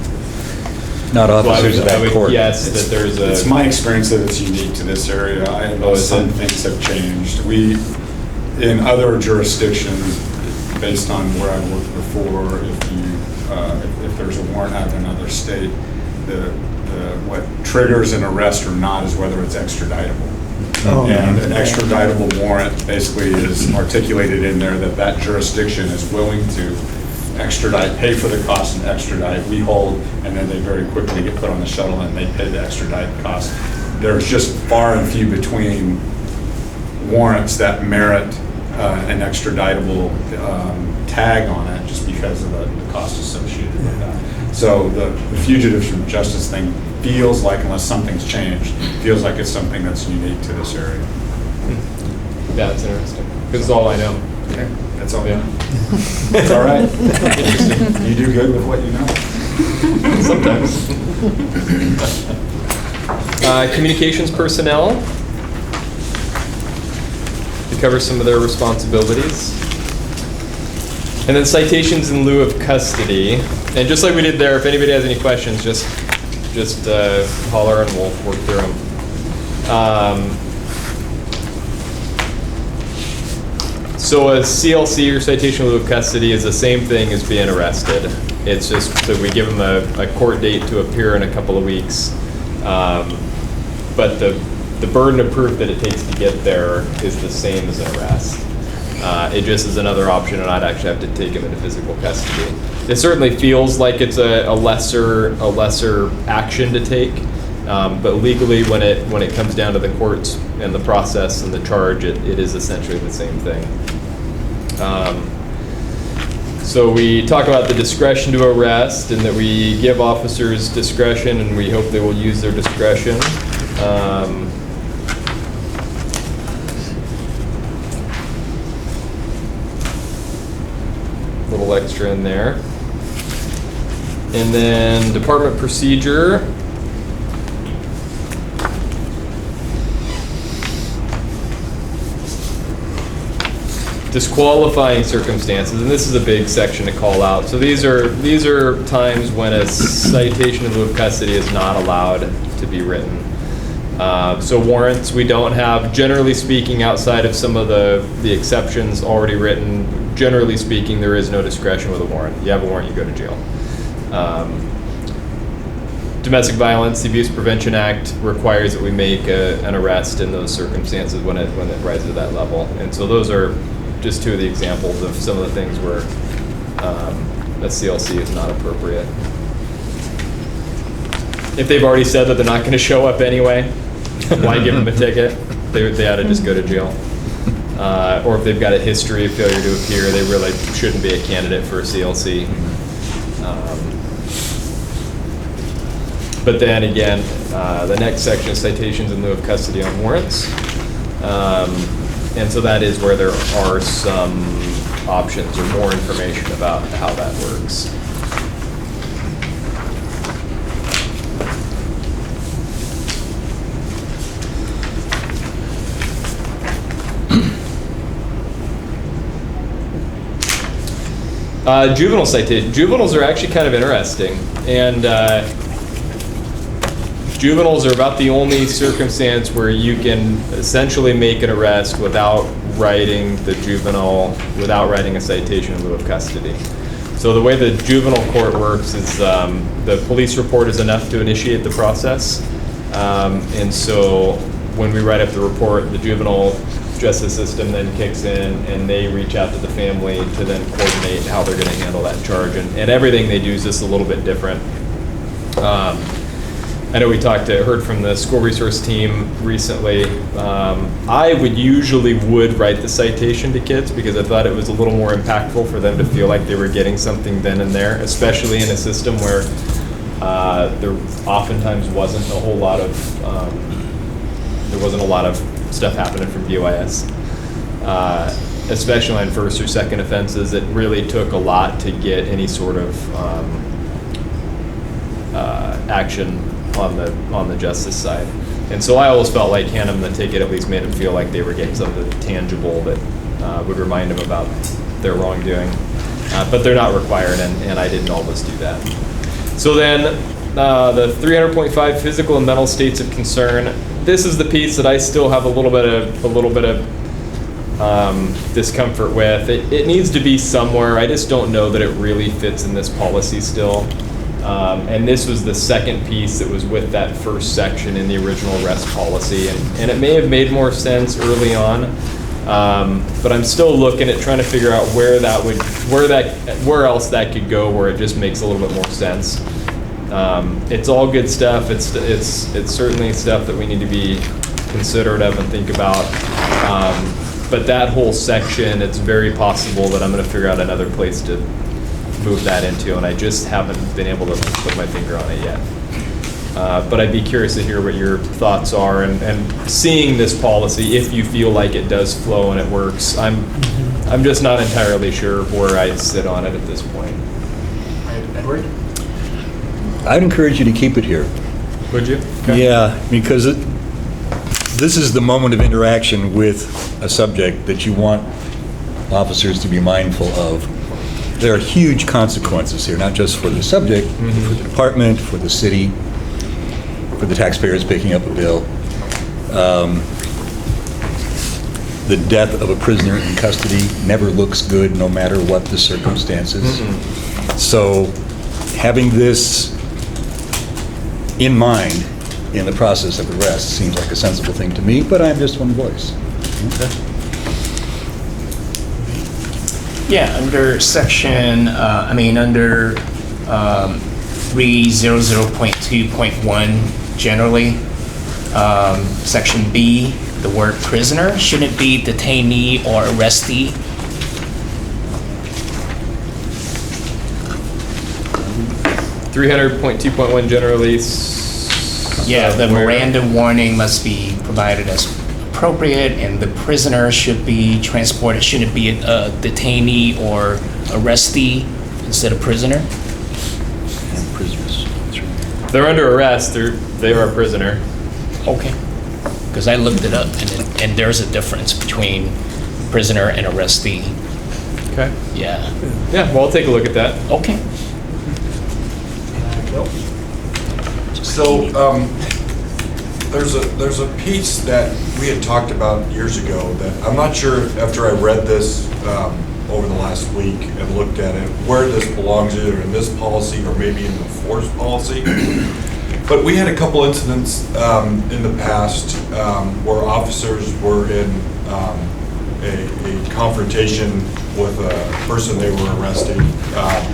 Not officers of that court. Yes, that there's a. It's my experience that it's unique to this area. I know some things have changed. In other jurisdictions, based on where I've worked before, if there's a warrant out of another state, the what triggers an arrest or not is whether it's extraditable. Oh. And an extraditable warrant basically is articulated in there that that jurisdiction is willing to extradite, pay for the cost and extradite, we hold, and then they very quickly get put on the shuttle and they pay the extradite cost. There's just far and few between warrants that merit an extraditable tag on it just because of the cost associated with that. So the fugitive from justice thing feels like, unless something's changed, feels like it's something that's unique to this area. Yeah, that's interesting. This is all I know. Okay, that's all. Yeah. It's all right. You do good with what you know. Sometimes. Communications personnel. We cover some of their responsibilities. And then citations in lieu of custody. And just like we did there, if anybody has any questions, just holler and we'll work through them. So a CLC, or citation in lieu of custody, is the same thing as being arrested. It's just that we give them a court date to appear in a couple of weeks. But the burden of proof that it takes to get there is the same as an arrest. It just is another option, and I'd actually have to take him into physical custody. It certainly feels like it's a lesser action to take, but legally, when it comes down to the courts and the process and the charge, it is essentially the same thing. So we talk about the discretion to arrest, and that we give officers discretion, and we hope they will use their discretion. Little extra in there. And then department procedure. Disqualifying circumstances, and this is a big section to call out. So these are times when a citation in lieu of custody is not allowed to be written. So warrants, we don't have, generally speaking, outside of some of the exceptions already written, generally speaking, there is no discretion with a warrant. You have a warrant, you go to jail. Domestic violence, the Abuse Prevention Act requires that we make an arrest in those circumstances when it rises to that level. And so those are just two of the examples of some of the things where a CLC is not appropriate. If they've already said that they're not going to show up anyway, why give them a ticket? They ought to just go to jail. Or if they've got a history of failure to appear, they really shouldn't be a candidate for a CLC. But then again, the next section is citations in lieu of custody on warrants. And so that is where there are some options or more information about how that works. Juvenile citation. Juveniles are actually kind of interesting. And juveniles are about the only circumstance where you can essentially make an arrest without writing without writing a citation in lieu of custody. So the way the juvenile court works is the police report is enough to initiate the process. And so when we write up the report, the juvenile justice system then kicks in, and they reach out to the family to then coordinate how they're going to handle that charge. And everything they do is just a little bit different. I know we heard from the school resource team recently. I usually would write the citation to kids because I thought it was a little more impactful for them to feel like they were getting something then and there, especially in a system where there oftentimes wasn't a whole lot of stuff happening from BYS. Especially on first or second offenses, it really took a lot to get any sort of action on the justice side. And so I always felt like handing them the ticket at least made them feel like they were getting something tangible that would remind them about their wrongdoing. But they're not required, and I didn't always do that. So then the 300.5 physical and mental states of concern. This is the piece that I still have a little bit of discomfort with. It needs to be somewhere. I just don't know that it really fits in this policy still. And this was the second piece that was with that first section in the original arrest policy. And it may have made more sense early on, but I'm still looking at trying to figure out where else that could go, where it just makes a little bit more sense. It's all good stuff. It's certainly stuff that we need to be considerate of and think about. But that whole section, it's very possible that I'm going to figure out another place to move that into, and I just haven't been able to put my finger on it yet. But I'd be curious to hear what your thoughts are, and seeing this policy, if you feel like it does flow and it works. I'm just not entirely sure where I sit on it at this point. Edward? I'd encourage you to keep it here. Would you? Yeah, because this is the moment of interaction with a subject that you want officers to be mindful of. There are huge consequences here, not just for the subject, but for the department, for the city, for the taxpayers picking up a bill. The death of a prisoner in custody never looks good, no matter what the circumstances. So having this in mind in the process of arrest seems like a sensible thing to me, but I'm just one voice. Yeah, under section, under 300.2.1 generally, section B, the word prisoner, shouldn't it be detainee or arrestee? 300.2.1 generally. Yeah, the Miranda warning must be provided as appropriate, and the prisoner should be transported. Shouldn't it be a detainee or arrestee instead of prisoner? And prisoners. They're under arrest. They are a prisoner. Okay. Because I looked it up, and there's a difference between prisoner and arrestee. Okay. Yeah. Yeah, well, I'll take a look at that. Okay. So, there's a piece that we had talked about years ago that I'm not sure, after I read this over the last week and looked at it, where this belongs, either in this policy or maybe in the force policy. But we had a couple incidents in the past where officers were in a confrontation with a person they were arresting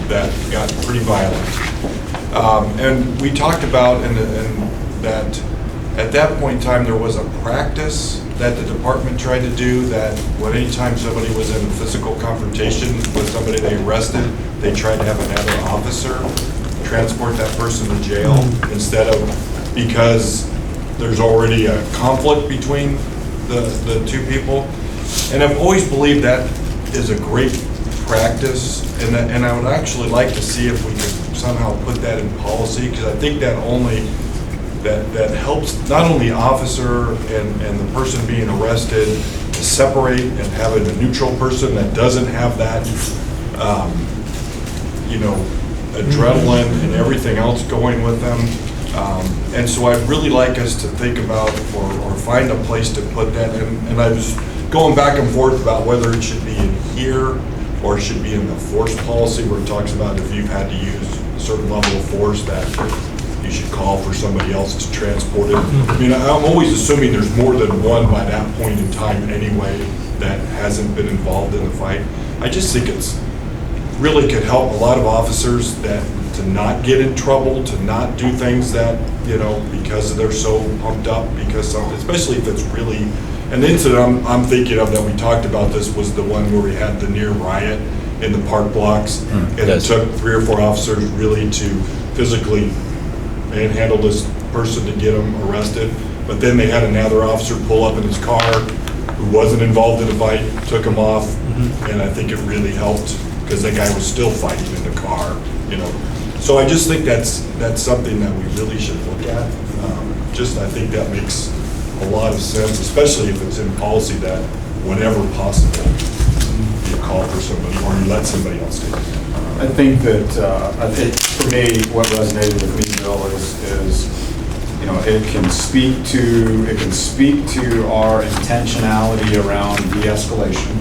that got pretty violent. And we talked about that at that point in time there was a practice that the department tried to do, that when anytime somebody was in a physical confrontation with somebody they arrested, they tried to have another officer transport that person to jail instead of, because there's already a conflict between the two people. And I've always believed that is a great practice, and I would actually like to see if we could somehow put that in policy, because I think that that helps not only the officer and the person being arrested to separate and having a neutral person that doesn't have that adrenaline and everything else going with them. And so I'd really like us to think about or find a place to put that in. And I was going back and forth about whether it should be in here or it should be in the force policy, where it talks about if you've had to use a certain level of force that you should call for somebody else to transport it. I mean, I'm always assuming there's more than one by that point in time anyway that hasn't been involved in the fight. I just think it's really could help a lot of officers that to not get in trouble, to not do things that, because they're so pumped up, because especially if it's really, an incident I'm thinking of that we talked about this was the one where we had the near riot in the park blocks, and it took 3 or 4 officers really to physically manhandle this person to get him arrested. But then they had another officer pull up in his car who wasn't involved in the fight, took him off, and I think it really helped because that guy was still fighting in the car, So I just think that's something that we really should look at. I think that makes a lot of sense, especially if it's in policy that whenever possible, you call for somebody or you let somebody else take it. I think that, for me, what resonated with me, Bill, is it can speak to our intentionality around de-escalation.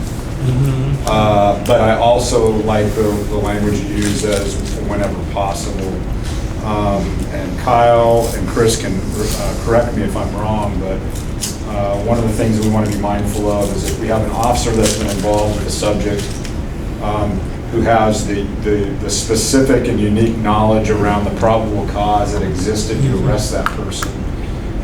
But I also like the language you use as whenever possible. And Kyle and Chris can correct me if I'm wrong, but one of the things we want to be mindful of is if we have an officer that's been involved with the subject who has the specific and unique knowledge around the probable cause that existed to arrest that person,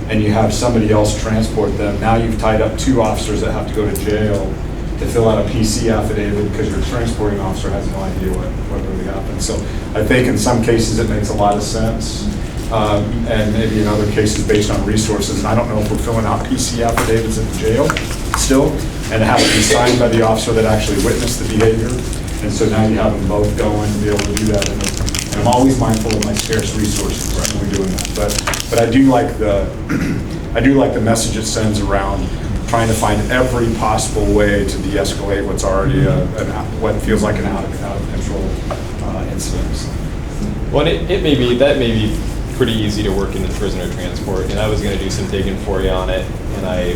and you have somebody else transport them, now you've tied up two officers that have to go to jail to fill out a PC affidavit because your transporting officer has no idea what really happened. So I think in some cases it makes a lot of sense, and maybe in other cases based on resources. And I don't know if we're filling out PC affidavits at the jail still, and it has to be signed by the officer that actually witnessed the behavior. And so now you have them both going to be able to do that. And I'm always mindful of my scarce resources when we're doing that. But I do like the message it sends around trying to find every possible way to de-escalate what's already what feels like an out of control incident. Well, that may be pretty easy to work into the prisoner transport, and I was going to do some digging for you on it, and I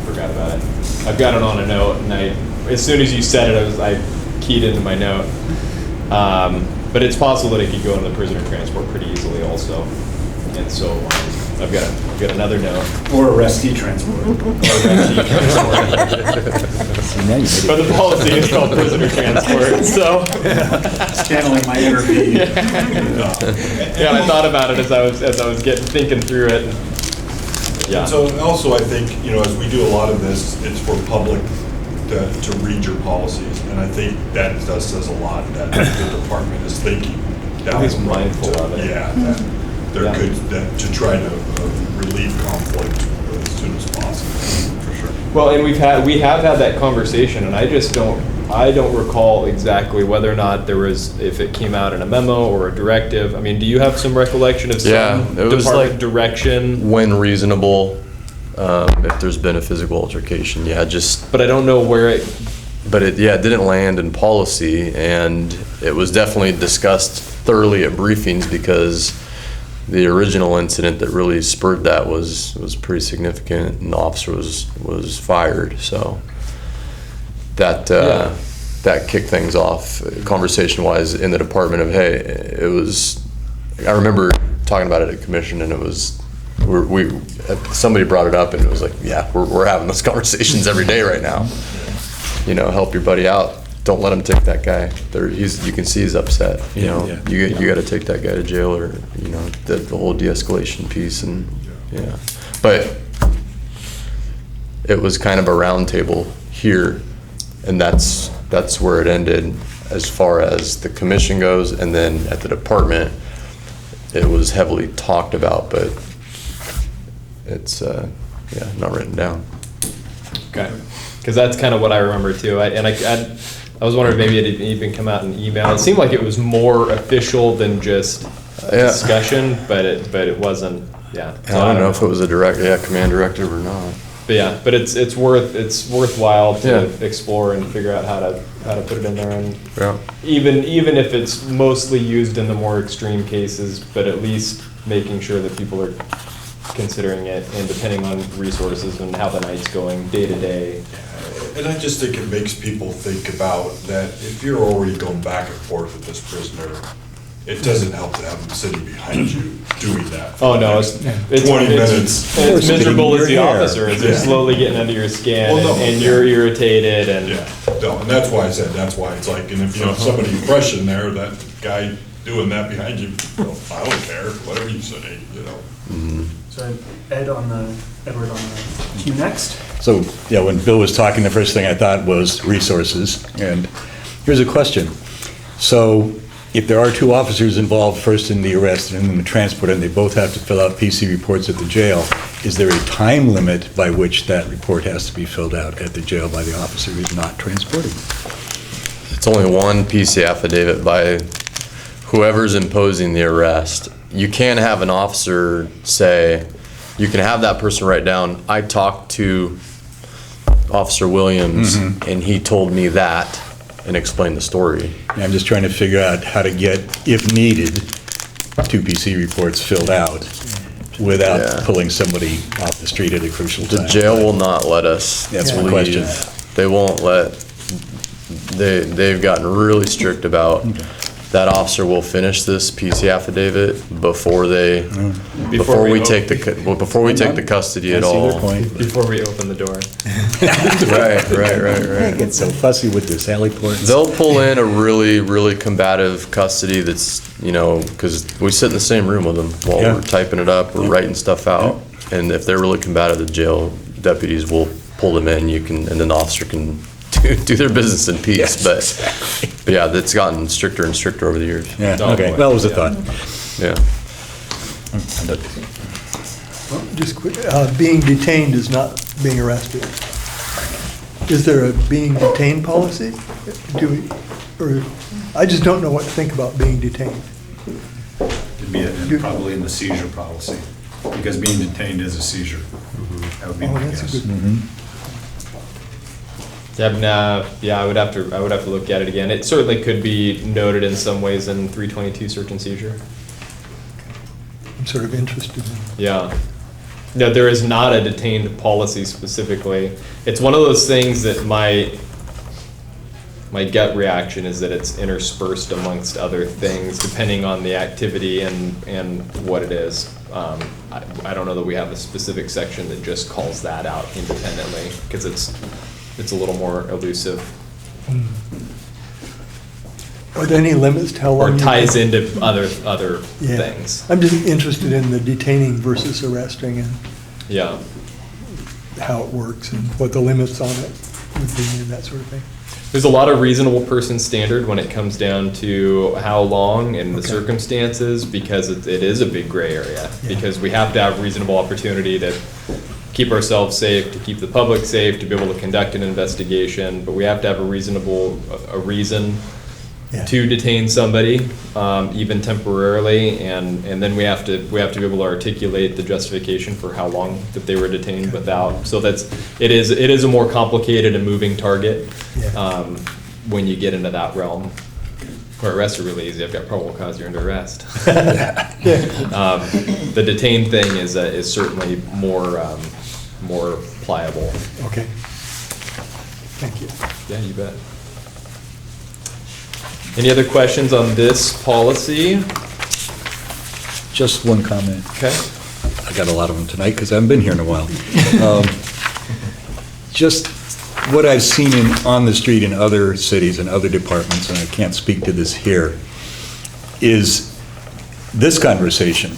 forgot about it. I've got it on a note, and as soon as you said it, I keyed into my note. But it's possible that it could go into the prisoner transport pretty easily also, and so I've got another note. Or arrestee transport. But the policy is called prisoner transport, so. Channeling my inner me. Yeah, I thought about it as I was thinking through it. Yeah. So also, I think, as we do a lot of this, it's for public to read your policies, and I think that says a lot that the department is thinking. At least mindful of it. Yeah, that they're good to try to relieve conflict as soon as possible, for sure. Well, and we have had that conversation, and I don't recall exactly whether or not if it came out in a memo or a directive. I mean, do you have some recollection of some department direction? When reasonable, if there's been a physical altercation, But I don't know where it. But it didn't land in policy, and it was definitely discussed thoroughly at briefings because the original incident that really spurred that was pretty significant, and the officer was fired. So that kicked things off conversation-wise in the department of, hey, it was. I remember talking about it at commission, and it was. Somebody brought it up, and it was like, yeah, we're having those conversations every day right now. Help your buddy out. Don't let him take that guy. You can see he's upset. You got to take that guy to jail, or the whole de-escalation piece, and But it was kind of a round table here, and that's where it ended as far as the commission goes, and then at the department, it was heavily talked about, but it's not written down. Okay, because that's kind of what I remember too. I was wondering if maybe it had even come out in email. It seemed like it was more official than just a discussion, but it wasn't. Yeah, so I don't know if it was a command directive or not. But it's worthwhile to explore and figure out how to put it in there, and even if it's mostly used in the more extreme cases, but at least making sure that people are considering it, and depending on resources and how the night's going day to day. And I just think it makes people think about that if you're already going back and forth with this prisoner, it doesn't help to have them sitting behind you doing that. Oh no, it's 20 minutes. It's miserable as the officer as they're slowly getting under your skin, and you're irritated, and and that's why I said it's like, and if you have somebody fresh in there, that guy doing that behind you, I don't care, whatever you say, Mm-hmm. So Edward on the queue next. So, when Bill was talking, the first thing I thought was resources. And here's a question. So, if there are two officers involved, first in the arrest and in the transport, and they both have to fill out PC reports at the jail, is there a time limit by which that report has to be filled out at the jail by the officer who's not transporting? It's only one PC affidavit by whoever's imposing the arrest. You can have an officer say, you can have that person write down, I talked to Officer Williams, and he told me that, and explain the story. I'm just trying to figure out how to get, if needed, two PC reports filled out without pulling somebody off the street at a crucial time. The jail will not let us. That's my question. They won't let they've gotten really strict about that officer will finish this PC affidavit before we take the custody at all. Before we open the door. Right. I get so fussy with this alley ports. They'll pull in a really, really combative custody that's, because we sit in the same room with them while we're typing it up, we're writing stuff out. And if they're really combative, the jail deputies will pull them in, and then the officer can do their business in peace. But yeah, that's gotten stricter and stricter over the years. Yeah, okay, that was a thought. Yeah. Just quick, being detained is not being arrested. Is there a being detained policy? Or I just don't know what to think about being detained. It'd be probably in the seizure policy, because being detained is a seizure. That would be my guess. Yeah, I would have to look at it again. It certainly could be noted in some ways in 322 search and seizure. I'm sort of interested in. Yeah. No, there is not a detained policy specifically. It's one of those things that my gut reaction is that it's interspersed amongst other things, depending on the activity and what it is. I don't know that we have a specific section that just calls that out independently, because it's a little more elusive. Are there any limits to how long? Or ties into other things. I'm just interested in the detaining versus arresting and how it works and what the limits on it would be and that sort of thing. There's a lot of reasonable person standard when it comes down to how long and the circumstances, because it is a big gray area. Because we have to have reasonable opportunity to keep ourselves safe, to keep the public safe, to be able to conduct an investigation, but we have to have a reason to detain somebody, even temporarily, and then we have to be able to articulate the justification for how long that they were detained without. So it is a more complicated and moving target when you get into that realm. Or arrests are really easy. I've got probable cause, you're under arrest. The detained thing is certainly more pliable. Okay. Thank you. Yeah, you bet. Any other questions on this policy? Just one comment. Okay. I got a lot of them tonight because I haven't been here in a while. Just what I've seen on the street in other cities and other departments, and I can't speak to this here, is this conversation.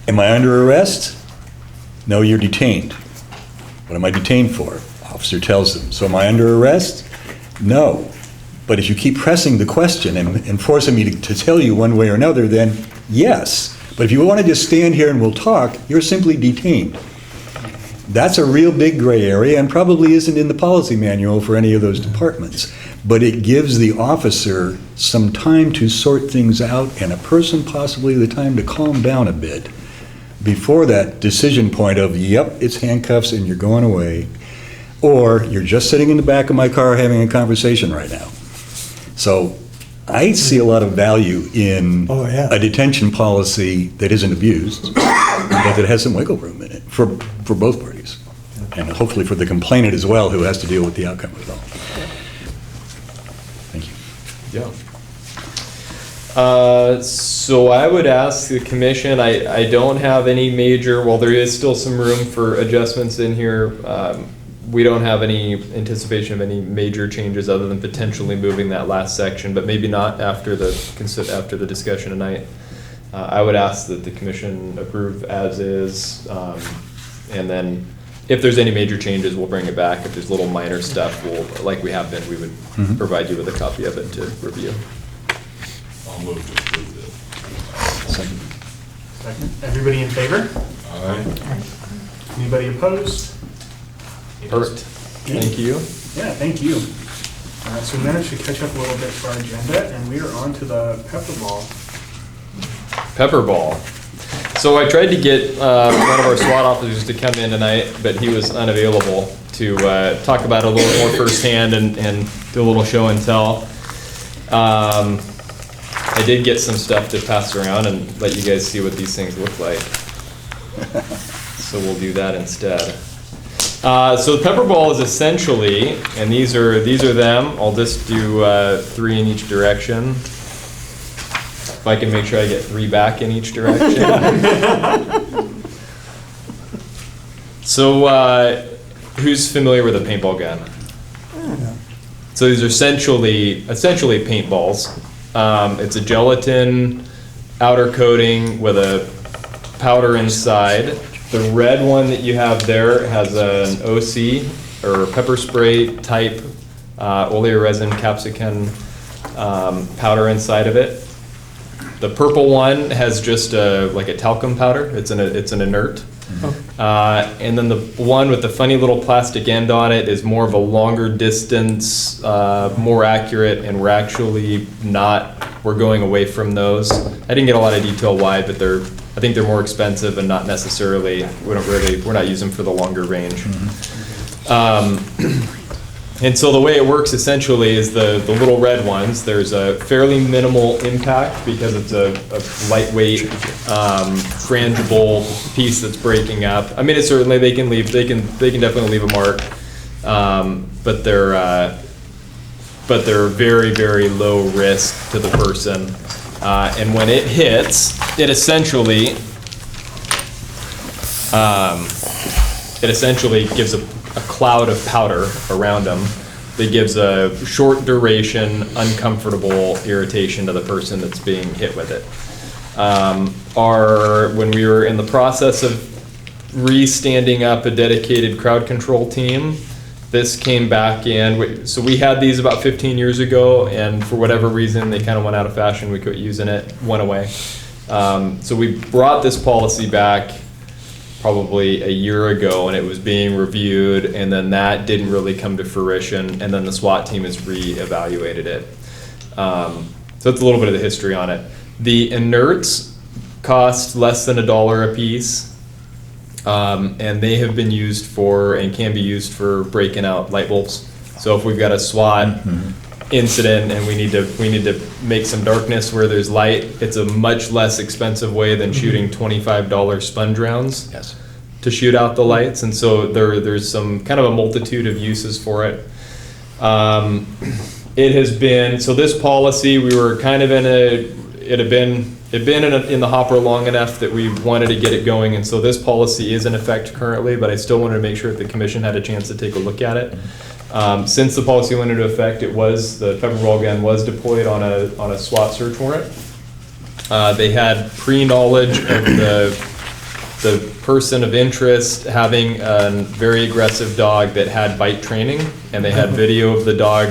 Am I under arrest? No, you're detained. What am I detained for? Officer tells them. So am I under arrest? No. But if you keep pressing the question and forcing me to tell you one way or another, then yes. But if you want to just stand here and we'll talk, you're simply detained. That's a real big gray area and probably isn't in the policy manual for any of those departments. But it gives the officer some time to sort things out and a person possibly the time to calm down a bit before that decision point of, yep, it's handcuffs and you're going away, or you're just sitting in the back of my car having a conversation right now. So I see a lot of value in a detention policy that isn't abused, but that has some wiggle room in it for both parties. And hopefully for the complainant as well, who has to deal with the outcome of it all. Thank you. Yeah. So I would ask the commission, I don't have any major, well, there is still some room for adjustments in here. We don't have any anticipation of any major changes other than potentially moving that last section, but maybe not after the discussion tonight. I would ask that the commission approve as is, and then if there's any major changes, we'll bring it back. If there's little minor stuff, like we have been, we would provide you with a copy of it to review. I'll move to approve this. Second. Everybody in favor? Aye. Anybody opposed? Perfect. Thank you. Yeah, thank you. So we managed to catch up a little bit to our agenda, and we are on to the pepper ball. Pepper ball. So I tried to get one of our SWAT officers to come in tonight, but he was unavailable to talk about it a little more firsthand and do a little show and tell. I did get some stuff to pass around and let you guys see what these things look like. So we'll do that instead. So the pepper ball is essentially, and these are them. I'll just do 3 in each direction. If I can make sure I get 3 back in each direction. So who's familiar with a paintball gun? So these are essentially paintballs. It's a gelatin outer coating with a powder inside. The red one that you have there has an OC or pepper spray type oleoresin capsicum powder inside of it. The purple one has just like a talcum powder. It's an inert. And then the one with the funny little plastic end on it is more of a longer distance, more accurate, and we're going away from those. I didn't get a lot of detail why, but I think they're more expensive and not necessarily, we're not using them for the longer range. And so the way it works essentially is the little red ones, there's a fairly minimal impact because it's a lightweight, frangible piece that's breaking up. I mean, it's certainly, they can definitely leave a mark, but they're very, very low risk to the person. And when it hits, it essentially gives a cloud of powder around them that gives a short duration, uncomfortable irritation to the person that's being hit with it. When we were in the process of re-standing up a dedicated crowd control team, this came back in. So we had these about 15 years ago, and for whatever reason, they kind of went out of fashion. We quit using it, went away. So we brought this policy back probably a year ago, and it was being reviewed, and then that didn't really come to fruition, and then the SWAT team has re-evaluated it. So that's a little bit of the history on it. The inerts cost less than $1 a piece, and they have been used for, and can be used for breaking out light bulbs. So if we've got a SWAT incident and we need to make some darkness where there's light, it's a much less expensive way than shooting $25 sponge rounds to shoot out the lights. And so there's some kind of a multitude of uses for it. It has been, so this policy, we were kind of it had been in the hopper long enough that we wanted to get it going, and so this policy is in effect currently, but I still wanted to make sure that the commission had a chance to take a look at it. Since the policy went into effect, the pepper ball gun was deployed on a SWAT search warrant. They had pre-knowledge of the person of interest having a very aggressive dog that had bite training, and they had video of the dog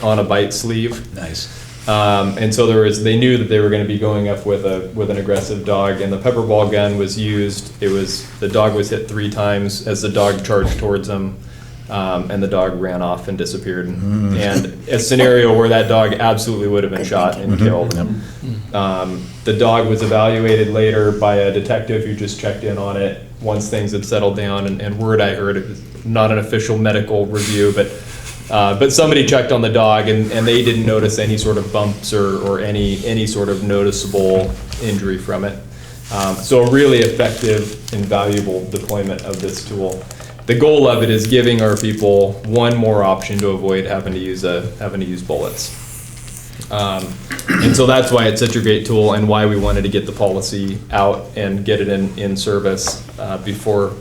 on a bite sleeve. Nice. And so they knew that they were going to be going up with an aggressive dog, and the pepper ball gun was used. The dog was hit 3 times as the dog charged towards them. And the dog ran off and disappeared. And a scenario where that dog absolutely would have been shot and killed. The dog was evaluated later by a detective who just checked in on it once things had settled down. And word I heard, it was not an official medical review, but somebody checked on the dog and they didn't notice any sort of bumps or any sort of noticeable injury from it. So a really effective and valuable deployment of this tool. The goal of it is giving our people one more option to avoid having to use bullets. And so that's why it's such a great tool and why we wanted to get the policy out and get it in service before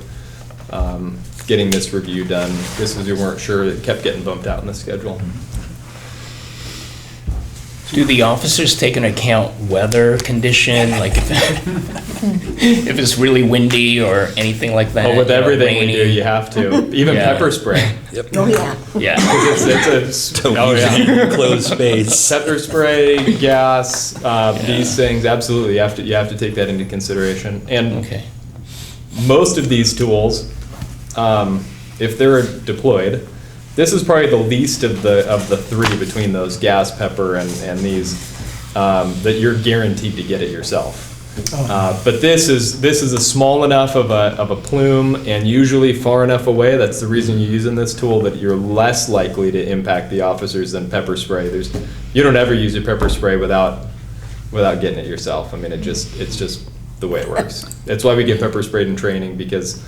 getting this review done. Just because we weren't sure, it kept getting bumped out in the schedule. Do the officers take into account weather condition, like if it's really windy or anything like that? Well, with everything rainy? we do, you have to. Even pepper spray. Oh, yeah. Yeah. It's Closed space. Pepper spray, gas, these things, absolutely, you have to take that into consideration. And most of these tools, if they're deployed, this is probably the least of the 3 between those gas, pepper, and these that you're guaranteed to get it yourself. But this is a small enough of a plume and usually far enough away. That's the reason you're using this tool, that you're less likely to impact the officers than pepper spray. You don't ever use your pepper spray without getting it yourself. I mean, it's just the way it works. That's why we get pepper sprayed in training, because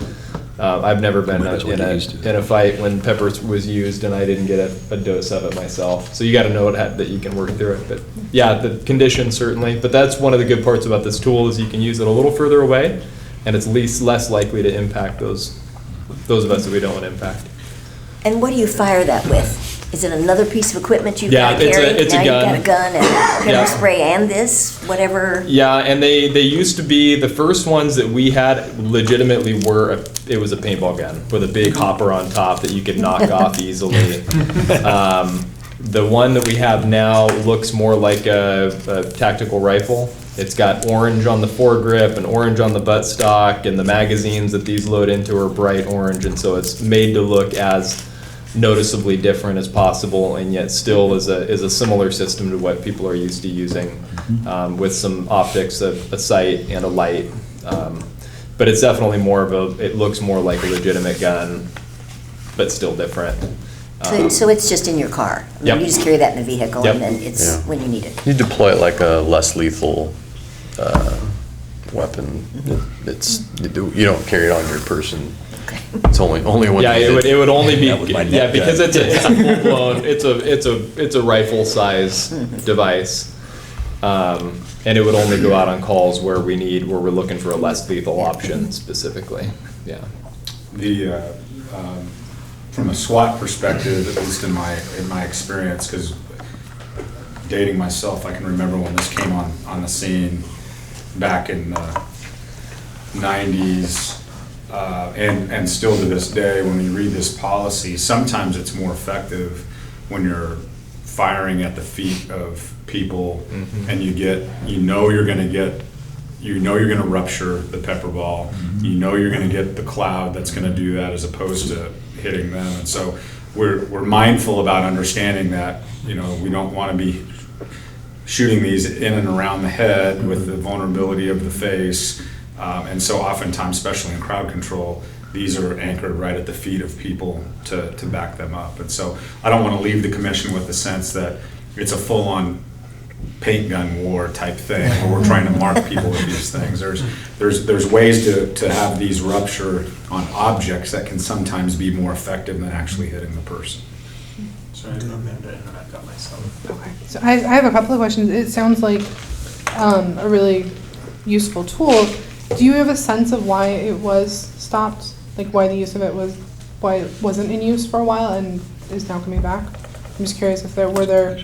I've never been That's what they used to. in a fight when pepper was used and I didn't get a dose of it myself. So you got to know that you can work through it. But yeah, the conditions certainly. But that's one of the good parts about this tool is you can use it a little further away, and it's less likely to impact those of us that we don't want to impact. And what do you fire that with? Is it another piece of equipment you've Yeah, got to carry? it's a now gun. You've got a gun and pepper Yeah. spray and this, whatever. Yeah, and they used to be, the first ones that we had legitimately were, it was a paintball gun with a big hopper on top that you could knock off easily. The one that we have now looks more like a tactical rifle. It's got orange on the foregrip and orange on the buttstock, and the magazines that these load into are bright orange, and so it's made to look as noticeably different as possible, and yet still is a similar system to what people are used to using, with some optics, a sight and a light. But it's definitely more of it looks more like a legitimate gun, but still different. So it's just in your car? I mean, Yep. You just carry that in the vehicle Yep. and then it's when you need it? You deploy it like a less lethal weapon. You don't carry it on your person. It's only when Yeah, you it would only be, That was my net because gun. it's a full blown, it's a rifle size device. And it would only go out on calls where we're looking for a less lethal option specifically, yeah. From a SWAT perspective, at least in my experience, because dating myself, I can remember when this came on the scene back in the 90s, and still to this day, when we read this policy, sometimes it's more effective when you're firing at the feet of people, and you know you're going to rupture the pepper ball. You know you're going to get the cloud that's going to do that, as opposed to hitting them. And so we're mindful about understanding that, we don't want to be shooting these in and around the head with the vulnerability of the face. And so oftentimes, especially in crowd control, these are anchored right at the feet of people to back them up. And so I don't want to leave the commission with the sense that it's a full-on paint gun war type thing, where we're trying to mark people with these things. There's ways to have these rupture on objects that can sometimes be more effective than actually hitting the person. Sorry, Amanda, and then I've got myself. Okay, so I have a couple of questions. It sounds like a really useful tool. Do you have a sense of why it was stopped? Like why the use of it why it wasn't in use for a while and is now coming back? I'm just curious if there were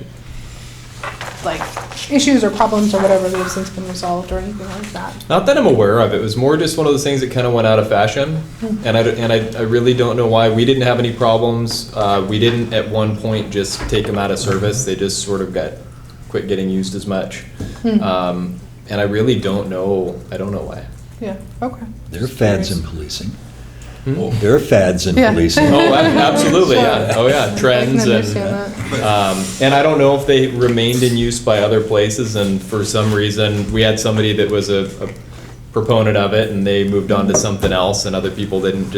like issues or problems or whatever that have since been resolved or anything like that. Not that I'm aware of. It was more just one of those things that kind of went out of fashion, and I really don't know why. We didn't have any problems. We didn't at one point just take them out of service. They just sort of quit getting used as much. And I really don't know. I don't know why. Yeah. Okay. There are fads in policing. There are fads in policing. Oh, absolutely, yeah. Oh, yeah, trends. And I don't know if they remained in use by other places, and for some reason, we had somebody that was a proponent of it, and they moved on to something else, and other people didn't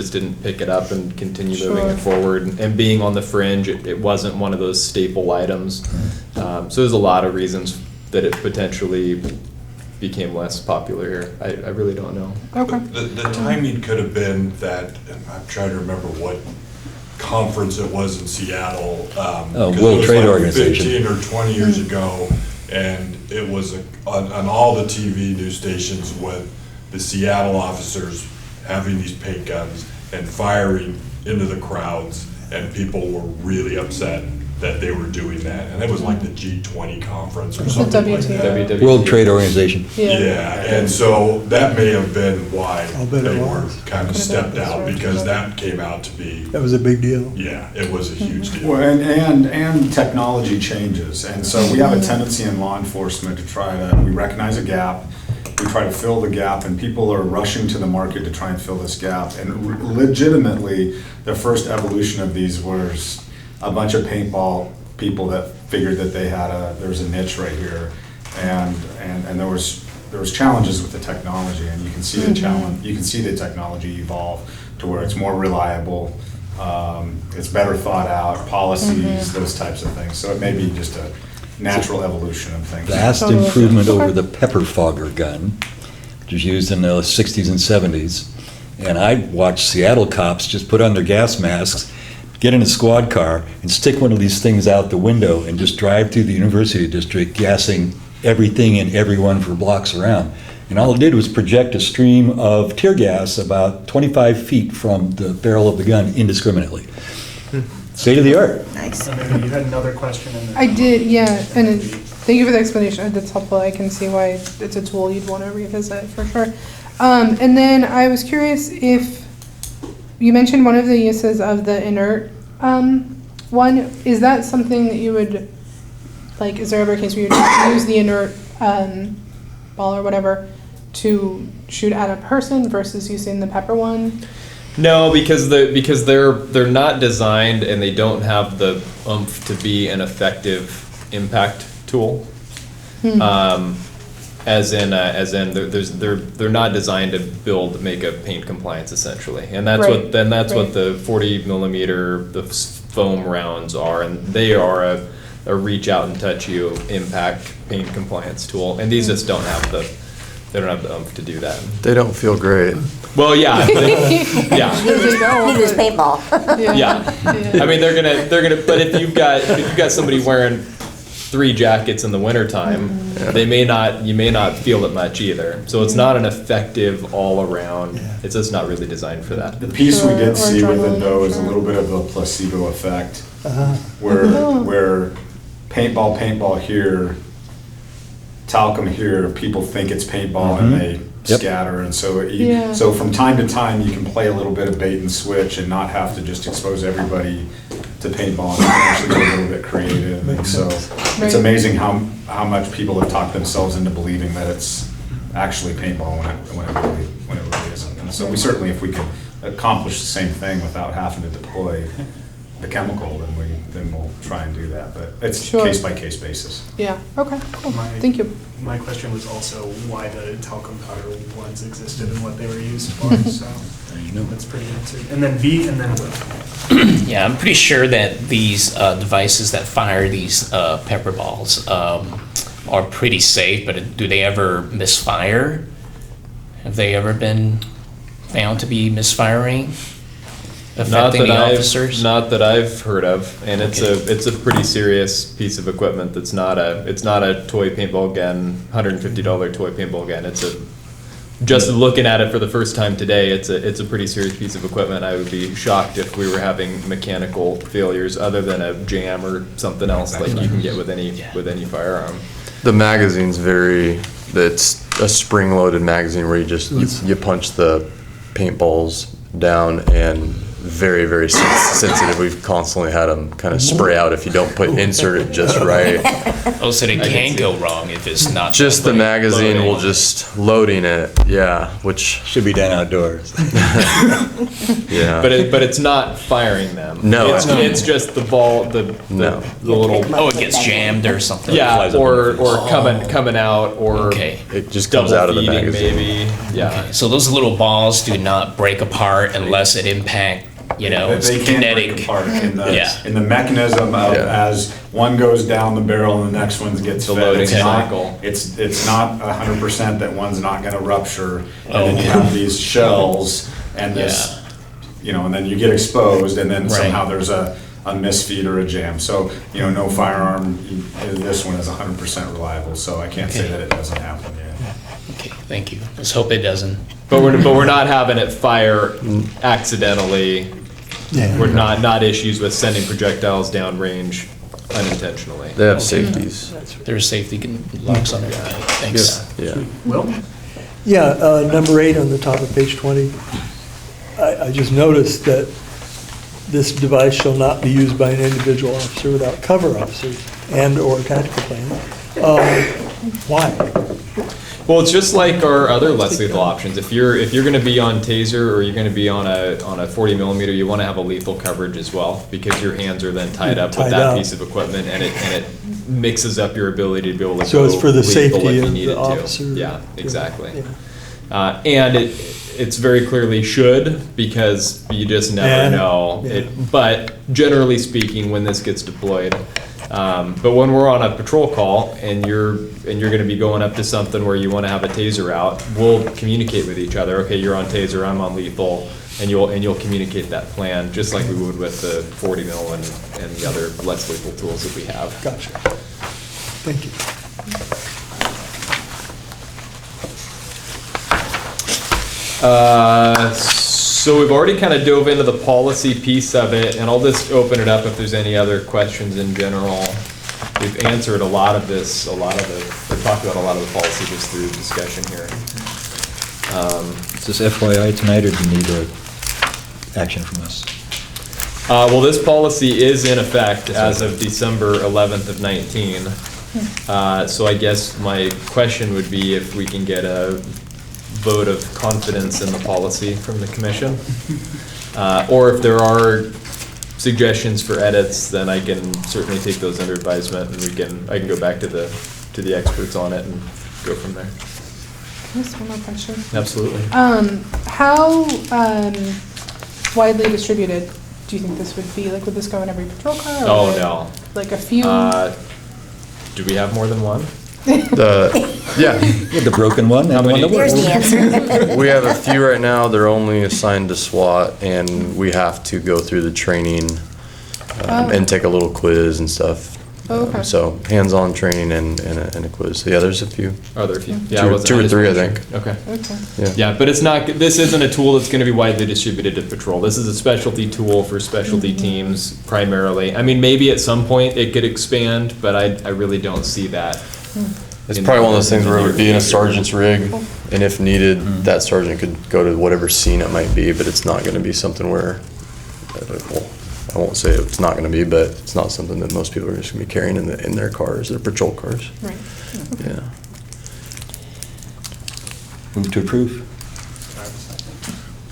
pick it up and continue moving it forward. And being on the fringe, it wasn't one of those staple items. So there's a lot of reasons that it potentially became less popular here. I really don't know. Okay. The timing could have been that, and I'm trying to remember what conference it was in Seattle. World Trade Organization. 15 or 20 years ago, and it was on all the TV news stations with the Seattle officers having these paint guns and firing into the crowds, and people were really upset that they were doing that, and it was like the G20 conference or something like that. World Trade Organization. Yeah, and so that may have been why I'll bet they it were was. kind of stepped out, because that came out to be, That was a big deal. yeah, it was a huge deal. Well, and technology changes, and so we have a tendency in law enforcement to we recognize a gap, we try to fill the gap, and people are rushing to the market to try and fill this gap. And legitimately, the first evolution of these was a bunch of paintball people that figured that there was a niche right here, and there was challenges with the technology, and you can see the challenge. You can see the technology evolve to where it's more reliable, it's better thought out, policies, those types of things. So it may be just a natural evolution of things. Vast improvement over the pepper fogger gun, which was used in the 60s and 70s. And I watched Seattle cops just put on their gas masks, get in a squad car, and stick one of these things out the window and just drive through the University District, gassing everything and everyone for blocks around. And all it did was project a stream of tear gas about 25 feet from the barrel of the gun indiscriminately. State of the art. Nice. And then you had another question in there. I did, yeah, and thank you for the explanation. That's helpful. I can see why it's a tool you'd want to revisit for sure. And then I was curious if you mentioned one of the uses of the inert one. Is that something that you would like? Is there ever a case where you use the inert ball or whatever to shoot at a person versus using the pepper one? No, because they're not designed and they don't have the oomph to be an effective impact tool. As in they're not designed to make a paint compliance essentially, and that's what the 40 millimeter the foam rounds are, and they are a reach out and touch you impact paint compliance tool, and these just don't have the oomph to do that. They don't feel great. Well, yeah, Neither does paintball. yeah. I mean, they're gonna. But if you've got somebody wearing 3 jackets in the wintertime, you may not feel it much either. So it's not an effective all around. It's just not really designed for that. The piece we did see with it though is a little bit of a placebo effect, where paintball here, talcum here, people think it's paintball and they scatter, and so so from time to time you can play a little bit of bait and switch and not have to just expose everybody to paintball. You can actually get a little bit creative, and so it's amazing how much people have talked themselves into believing that it's actually paintball when it really isn't. And so we certainly, if we could accomplish the same thing without having to deploy the chemical, then we'll try and do that. But it's case by case basis. Yeah. Okay. Cool. Thank you. My question was also why the talcum powder ones existed and what they were used for. So that's pretty answered. And then V, and then Will. Yeah, I'm pretty sure that these devices that fire these pepper balls are pretty safe, but do they ever misfire? Have they ever been found to be misfiring? Affecting the officers? Not that I've heard of, and it's a pretty serious piece of equipment. It's not a toy paintball gun, $150 toy paintball gun. Just looking at it for the first time today, it's a pretty serious piece of equipment. I would be shocked if we were having mechanical failures other than a jam or something else like you can get with any firearm. The magazine's it's a spring-loaded magazine where you punch the paintballs down, and very, very sensitive. We've constantly had them kind of spray out if you don't insert it just right. Oh, so it can go wrong if it's not. Just the magazine will just loading it, which should be done outdoors. Yeah. But it's not firing them. No, it's just the ball, the little. Oh, it gets jammed or something. Yeah, or coming out, or it just comes out of the magazine. Maybe. Yeah. Okay. So those little balls do not break apart unless it impact. They can kinetic. break apart in the mechanism of as one goes down the barrel and the next one gets fed. Loading It's cycle. It's not 100% that one's not going to rupture, and then you have these shells and this, and then you get exposed, and then somehow there's a misfeed or a jam. So no firearm. This one is 100% reliable. So I can't say that it doesn't happen. Okay, thank you. Let's hope it doesn't. But we're not having it fire accidentally. Yeah. We're not issues with sending projectiles downrange unintentionally. They have safeties. There's safety locks on there. Thanks. Yeah. Will? Yeah, number 8 on the top of page 20. I just noticed that this device shall not be used by an individual officer without cover officers and/or tactical planning. Why? Well, it's just like our other less lethal options. If you're going to be on taser or you're going to be on a 40 millimeter, you want to have a lethal coverage as well, because your hands are then tied up with that piece of equipment, and it mixes up your ability to be able to. So it's for the lethal safety if you of needed the officer. Yeah, exactly. Yeah. And it's very clearly should, because you just never know. Yeah. But generally speaking, when this gets deployed, But when we're on a patrol call and you're going to be going up to something where you want to have a taser out, we'll communicate with each other. Okay, you're on taser, I'm on lethal, and you'll communicate that plan just like we would with the 40 mil and the other less lethal tools that we have. Gotcha. Thank you. So we've already kind of dove into the policy piece of it, and I'll just open it up if there's any other questions in general. We've answered we talked about a lot of the policy just through discussion here. Is this FYI tonight, or do you need action from us? Well, this policy is in effect as of December 11th of 19. So I guess my question would be if we can get a vote of confidence in the policy from the commission. Or if there are suggestions for edits, then I can certainly take those under advisement, and I can go back to the experts on it and go from there. Just one more question. Absolutely. How widely distributed do you think this would be? Like, would this go in every patrol car? Or Oh, would it, no. like a few? Do we have more than one? Yeah. The broken one and one that There's works. the answer. We have a few right now. They're only assigned to SWAT, and we have to go through the training and take a little quiz and stuff. Oh, okay. So hands-on training and a quiz. So yeah, there's a few. Are there a few? Yeah, Two or three, I think. Okay. Okay. Yeah, but this isn't a tool that's going to be widely distributed to patrol. This is a specialty tool for specialty teams primarily. I mean, maybe at some point it could expand, but I really don't see that. It's probably one of those things where it would be in a sergeant's rig, and if needed, that sergeant could go to whatever scene it might be, but it's not going to be something where, well, I won't say it's not going to be, but it's not something that most people are just going to be carrying in their cars, their patrol cars. Right. Yeah. Move to approve.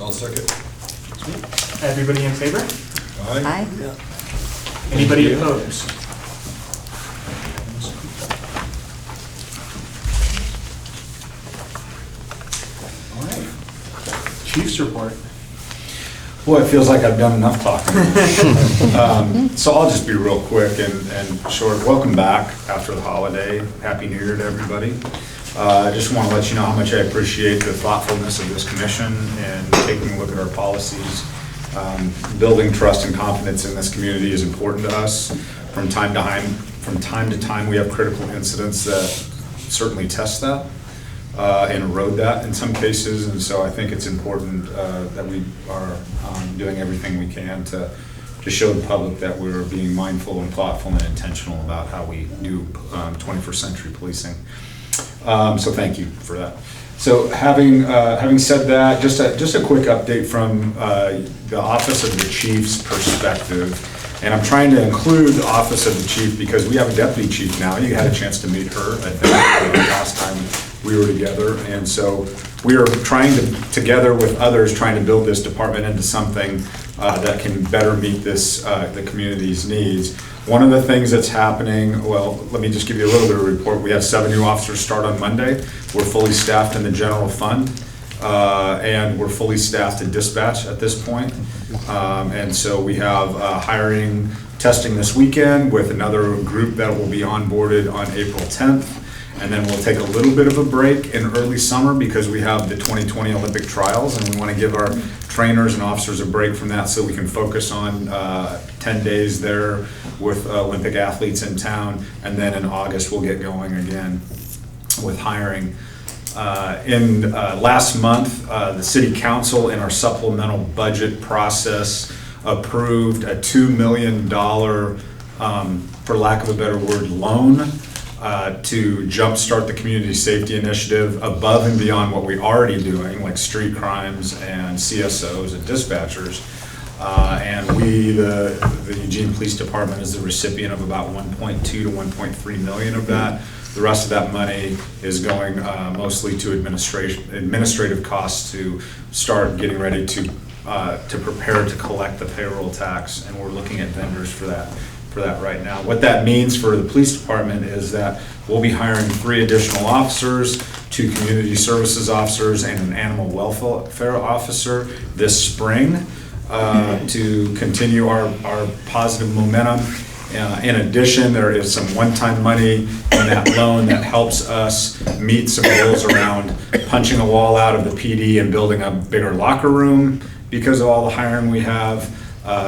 I'll second. Everybody in favor? Aye. Anybody opposed? All right. Chief's report. Boy, it feels like I've done enough talking. So I'll just be real quick and short. Welcome back after the holiday. Happy New Year to everybody. I just want to let you know how much I appreciate the thoughtfulness of this commission and taking a look at our policies. Building trust and confidence in this community is important to us. From time to time, we have critical incidents that certainly test that. And erode that in some cases, and so I think it's important that we are doing everything we can to show the public that we're being mindful and thoughtful and intentional about how we do 21st century policing. So thank you for that. So having said that, just a quick update from the Office of the Chief's perspective. And I'm trying to include the Office of the Chief because we have a deputy chief now. You had a chance to meet her, I think, last time we were together. And so we are trying to, together with others, trying to build this department into something that can better meet the community's needs. One of the things that's happening, well, let me just give you a little bit of a report. We have 7 new officers start on Monday. We're fully staffed in the general fund. And we're fully staffed in dispatch at this point. And so we have hiring testing this weekend with another group that will be onboarded on April 10th. And then we'll take a little bit of a break in early summer because we have the 2020 Olympic trials, and we want to give our trainers and officers a break from that so we can focus on 10 days there with Olympic athletes in town. And then in August, we'll get going again with hiring. Last month, the City Council in our supplemental budget process approved a $2 million, for lack of a better word, loan to jumpstart the community safety initiative above and beyond what we're already doing, like street crimes and CSOs and dispatchers. And we, the Eugene Police Department, is the recipient of about 1.2 to 1.3 million of that. The rest of that money is going mostly to administrative costs to start getting ready to prepare to collect the payroll tax, and we're looking at vendors for that right now. What that means for the police department is that we'll be hiring 3 additional officers, 2 community services officers, and an animal welfare officer this spring to continue our positive momentum In addition, there is some one-time money in that loan that helps us meet some goals around punching a wall out of the PD and building a bigger locker room because of all the hiring we have.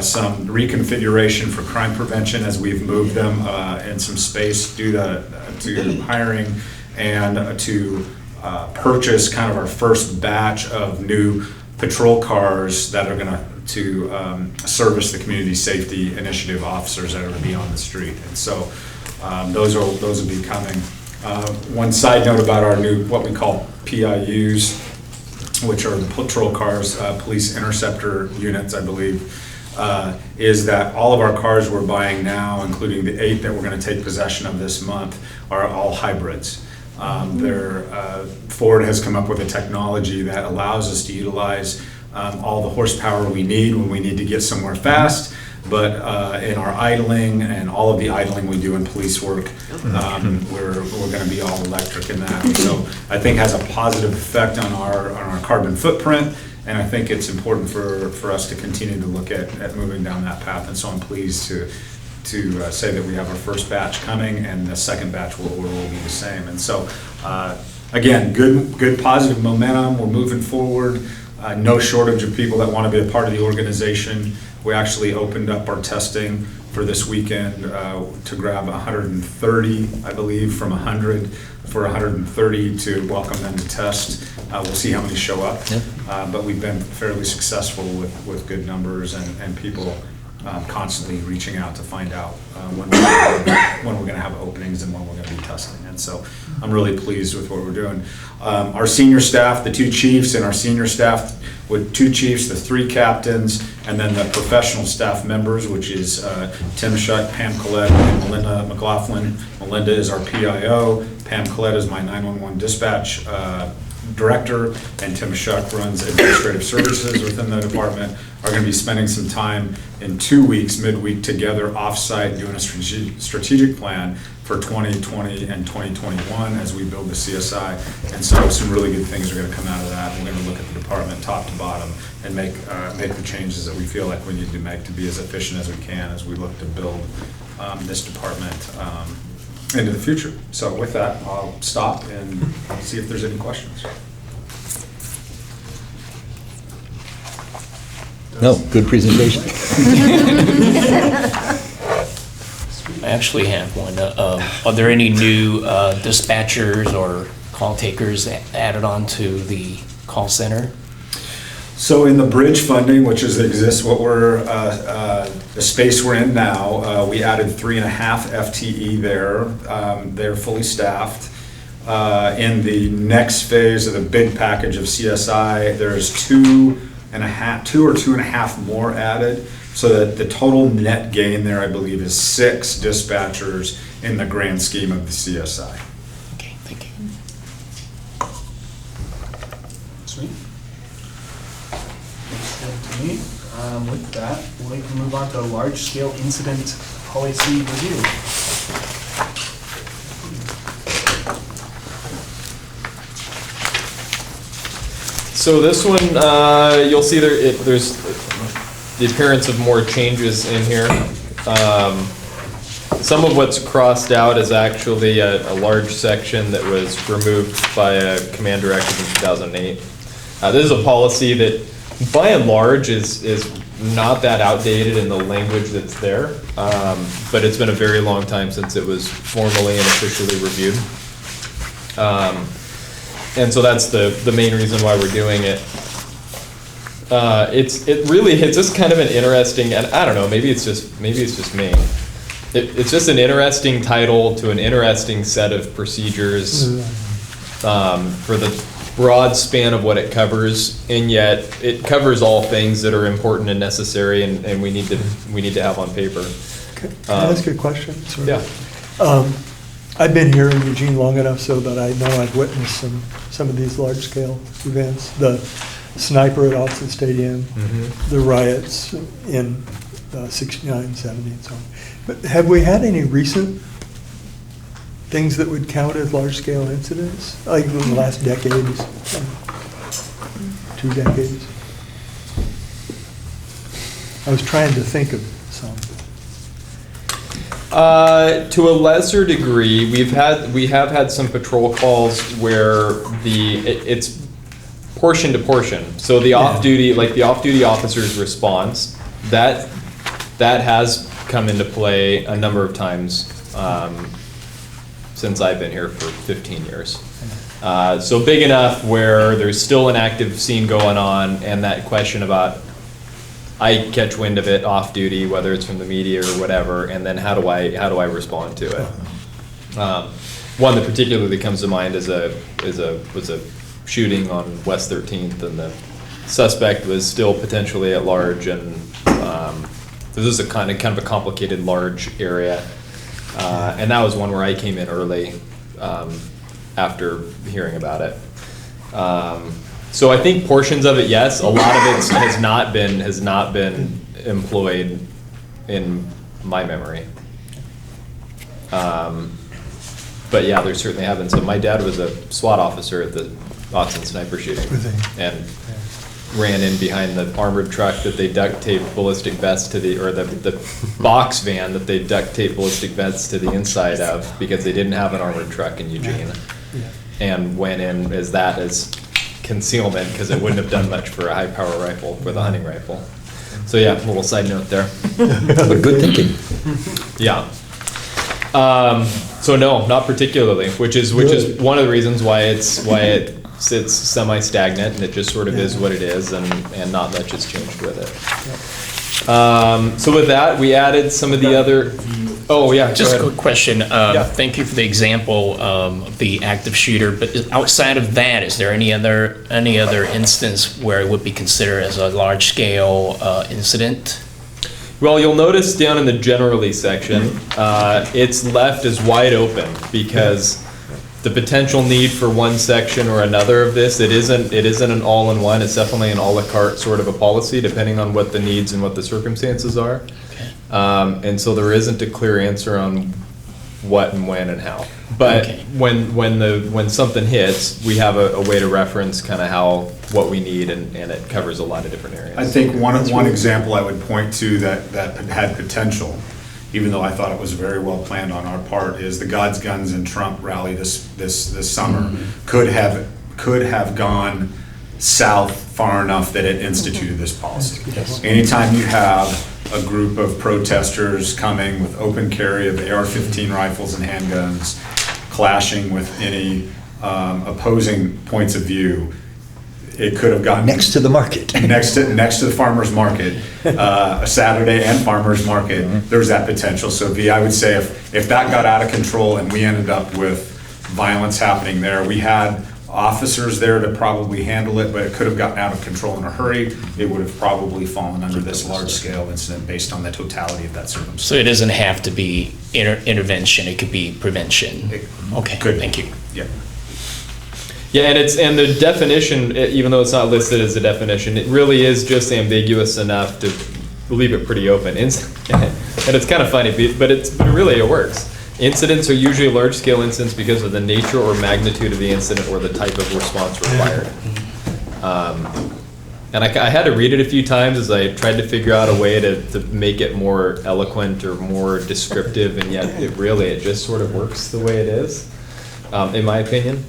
Some reconfiguration for crime prevention as we've moved them in some space due to hiring, and to purchase kind of our first batch of new patrol cars that are going to service the community safety initiative officers that are going to be on the street. And so those will be coming. One side note about our new, what we call PIUs, which are the patrol cars, police interceptor units, I believe, is that all of our cars we're buying now, including the 8 that we're going to take possession of this month, are all hybrids. Ford has come up with a technology that allows us to utilize all the horsepower we need when we need to get somewhere fast, but in our idling and all of the idling we do in police work, we're going to be all electric in that. And so I think has a positive effect on our carbon footprint, and I think it's important for us to continue to look at moving down that path. And so I'm pleased to say that we have our first batch coming, and the second batch will be the same. And so, again, good positive momentum. We're moving forward. No shortage of people that want to be a part of the organization. We actually opened up our testing for this weekend to grab 130, I believe, from 100, for 130 to welcome them to test. We'll see how many show up, but we've been fairly successful with good numbers and people constantly reaching out to find out when we're going to have openings and when we're going to be testing. And so I'm really pleased with what we're doing. Our senior staff, the 2 chiefs, and our senior staff with 2 chiefs, the 3 captains, and then the professional staff members, which is Tim Shutt, Pam Collette, and Melinda McLaughlin. Melinda is our PIO. Pam Collette is my 911 dispatch director, and Tim Shuck runs administrative services within the department, are going to be spending some time in 2 weeks, midweek, together offsite doing a strategic plan for 2020 and 2021 as we build the CSI. And so some really good things are going to come out of that. We're going to look at the department top to bottom and make the changes that we feel like we need to make to be as efficient as we can as we look to build this department into the future. So with that, I'll stop and see if there's any questions. No, good presentation. I actually have one. Are there any new dispatchers or call takers added on to the call center? So in the bridge funding, which exists, the space we're in now, we added 3.5 FTE there. They're fully staffed. In the next phase of the big package of CSI, there's 2 or 2.5 more added, so that the total net gain there, I believe, is 6 dispatchers in the grand scheme of the CSI. Okay, thank you. Sweet. Looks good to me. With that, we can move on to large-scale incident policy review. So this one, you'll see there's the appearance of more changes in here. Some of what's crossed out is actually a large section that was removed by a command directive in 2008. This is a policy that, by and large, is not that outdated in the language that's there, but it's been a very long time since it was formally and officially reviewed. And so that's the main reason why we're doing it. It's just kind of an interesting, and I don't know, maybe it's just me. It's just an interesting title to an interesting set of procedures for the broad span of what it covers, and yet it covers all things that are important and necessary, and we need to have on paper. Can I ask you a question? Sorry. Yeah. I've been here in Eugene long enough so that I know I've witnessed some of these large-scale events. The sniper at Austin Stadium, the riots in 69, 70, and so on. But have we had any recent things that would count as large-scale incidents, like in the last decades, 2 decades? I was trying to think of some. To a lesser degree, we have had some patrol calls where it's portion to portion. So the off-duty officer's response, that has come into play a number of times since I've been here for 15 years. So big enough where there's still an active scene going on, and that question about, I catch wind of it off duty, whether it's from the media or whatever, and then how do I respond to it? One that particularly comes to mind was a shooting on West 13th, and the suspect was still potentially at large, and this is a kind of a complicated, large area, and that was one where I came in early after hearing about it. So I think portions of it, yes. A lot of it has not been employed in my memory. But yeah, there certainly have been some. My dad was a SWAT officer at the Austin sniper shooting, and ran in behind the armored truck that they duct taped ballistic vests to the box van that they duct taped ballistic vests to the inside of, because they didn't have an armored truck in Eugene, and went in as concealment, because it wouldn't have done much for a high power rifle, for the hunting rifle. So yeah, a little side note there. But good thinking. Yeah. So no, not particularly, which is one of the reasons why it sits semi-stagnant, and it just sort of is what it is, and not much has changed with it. So with that, we added some of the other. Oh yeah, just a quick question. Thank you for the example of the active shooter. But outside of that, is there any other instance where it would be considered as a large scale incident? Well, you'll notice down in the generally section, it's left as wide open, because the potential need for one section or another of this, it isn't an all-in-one. It's definitely an a la carte sort of a policy, depending on what the needs and what the circumstances are. And so there isn't a clear answer on what and when and how. But when something hits, we have a way to reference kind of what we need, and it covers a lot of different areas. I think one example I would point to that had potential, even though I thought it was very well planned on our part, is the God's Guns and Trump rally this summer could have gone south far enough that it instituted this policy. Anytime you have a group of protesters coming with open carry of AR-15 rifles and handguns, clashing with any opposing points of view, it could have gotten next to the market, next to the farmers market, a Saturday and farmers market. There's that potential. So I would say if that got out of control and we ended up with violence happening there, we had officers there to probably handle it, but it could have gotten out of control in a hurry. It would have probably fallen under this large-scale incident based on the totality of that circumstance. So it doesn't have to be intervention; it could be prevention. Okay, good. Thank you. Yeah. Yeah, and the definition, even though it's not listed as a definition, it really is just ambiguous enough to leave it pretty open. And it's kind of funny, but it works. Incidents are usually large-scale incidents because of the nature or magnitude of the incident or the type of response required. And I had to read it a few times as I tried to figure out a way to make it more eloquent or more descriptive, and yet it just sort of works the way it is, in my opinion.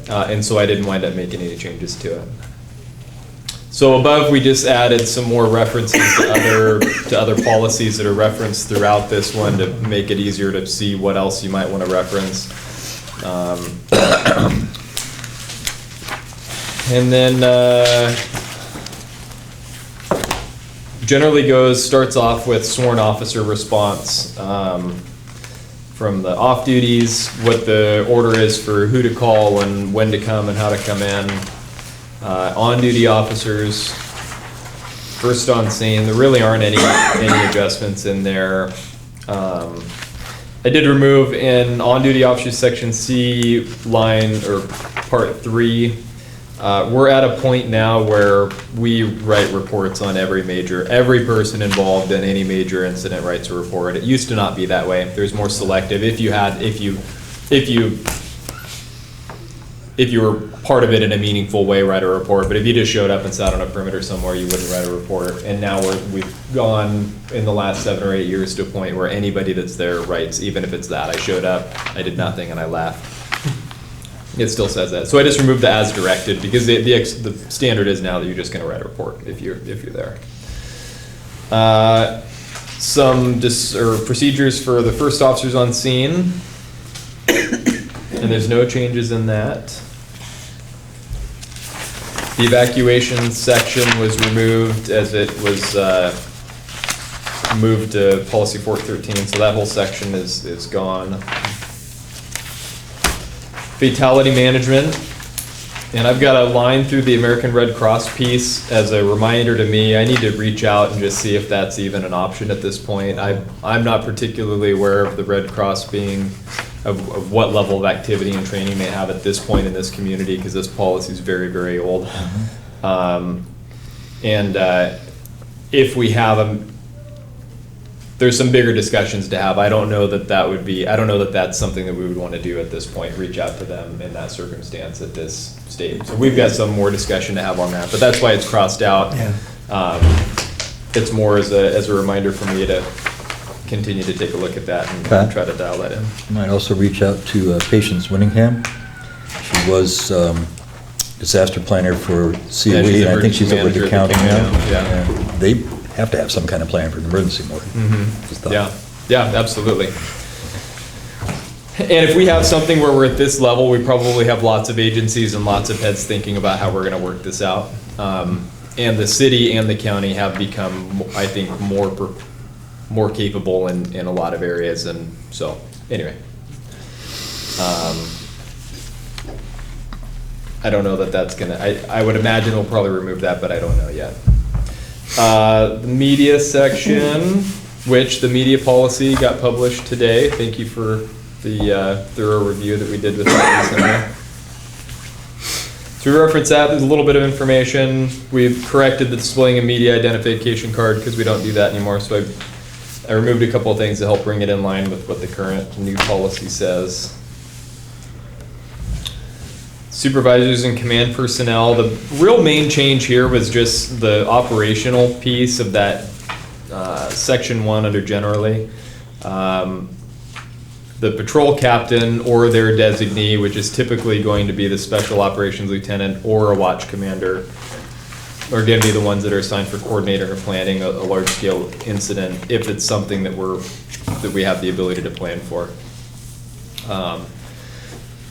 And so I didn't wind up making any changes to it. So above, we just added some more references to other policies that are referenced throughout this one to make it easier to see what else you might want to reference. And then generally starts off with sworn officer response from the off duties, what the order is for who to call and when to come and how to come in. On-duty officers, first on scene. There really aren't any adjustments in there. I did remove in on-duty officers section C line or part 3. We're at a point now where we write reports on every person involved in any major incident writes a report. It used to not be that way. There's more selective. If if you were part of it in a meaningful way, write a report. But if you just showed up and sat on a perimeter somewhere, you wouldn't write a report. And now we've gone in the last 7 or 8 years to a point where anybody that's there writes, even if it's that. I showed up, I did nothing, and I left. It still says that. So I just removed the as directed, because the standard is now that you're just going to write a report if you're there. Some procedures for the first officers on scene. And there's no changes in that. The evacuation section was removed as it was moved to policy 413, so that whole section is gone. Fatality management, and I've got a line through the American Red Cross piece as a reminder to me. I need to reach out and just see if that's even an option at this point. I'm not particularly aware of the Red Cross being of what level of activity and training they have at this point in this community, because this policy is very, very old. If we have them, there's some bigger discussions to have. I don't know that that's something that we would want to do at this point, reach out to them in that circumstance at this stage. So we've got some more discussion to have on that, but that's why it's crossed out. Yeah. It's more as a reminder for me to continue to take a look at that and try to dial that in. You might also reach out to Patience Winningham. She was disaster planner for COE, and I think she's over at the county now. Yeah. They have to have some kind of plan for an emergency more. Yeah, absolutely. And if we have something where we're at this level, we probably have lots of agencies and lots of heads thinking about how we're going to work this out. And the city and the county have become, I think, more capable in a lot of areas. And so, anyway. I don't know that that's gonna, I would imagine we'll probably remove that, but I don't know yet. The media section, which the media policy got published today. Thank you for the thorough review that we did with that recently. So we reference that. There's a little bit of information. We've corrected the displaying a media identification card because we don't do that anymore. So I removed a couple of things to help bring it in line with what the current new policy says. Supervisors and command personnel. The real main change here was just the operational piece of that section 1 under generally. The patrol captain or their designee, which is typically going to be the special operations lieutenant or a watch commander, are going to be the ones that are assigned for coordinating or planning a large-scale incident if it's something that we have the ability to plan for.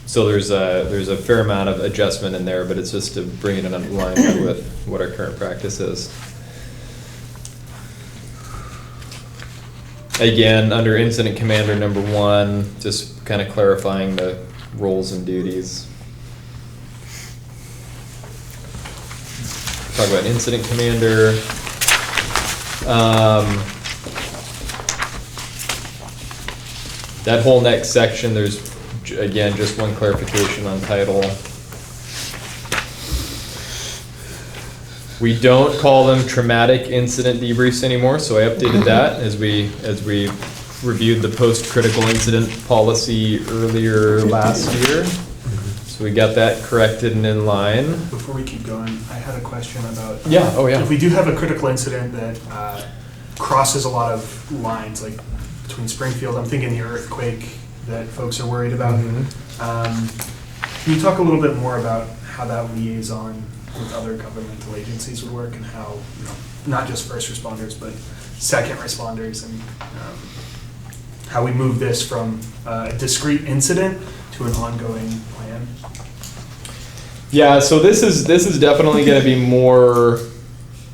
So there's a fair amount of adjustment in there, but it's just to bring it in alignment with what our current practice is. Again, under incident commander number 1, just kind of clarifying the roles and duties. Talk about incident commander. That whole next section, there's again just one clarification on title. We don't call them traumatic incident debriefs anymore, so I updated that as we reviewed the post-critical incident policy earlier last year. So we got that corrected and in line. Before we keep going, I had a question about if we do have a critical incident that crosses a lot of lines, like between Springfield, I'm thinking the earthquake that folks are worried about. Can you talk a little bit more about how that liaison with other governmental agencies would work, and how, not just first responders, but second responders, and how we move this from a discrete incident to an ongoing plan? Yeah, so this is definitely going to be more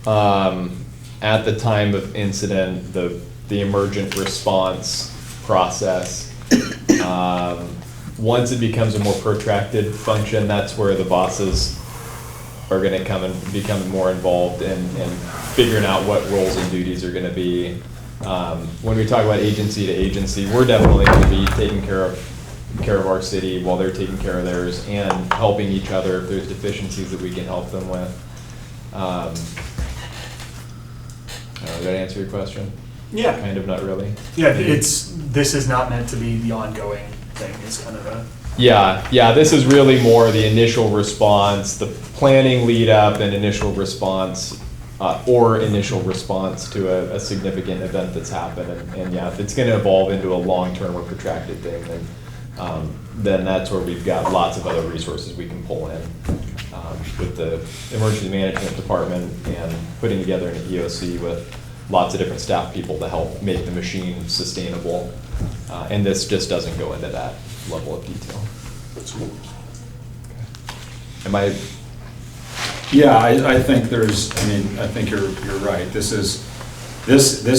at the time of incident, the emergent response process. Once it becomes a more protracted function, that's where the bosses are going to come and become more involved in figuring out what roles and duties are going to be. When we talk about agency to agency, we're definitely going to be taking care of our city while they're taking care of theirs, and helping each other if there's deficiencies that we can help them with. Did that answer your question? Yeah. Kind of, not really. Yeah, this is not meant to be the ongoing thing. It's kind of Yeah, this is really more the initial response, the planning lead up and initial response, or initial response to a significant event that's happened. And yeah, if it's gonna evolve into a long-term or protracted thing, then that's where we've got lots of other resources we can pull in. With the emergency management department and putting together an EOC with lots of different staff people to help make the machine sustainable. And this just doesn't go into that level of detail. Am I? Yeah, I think I think you're right. This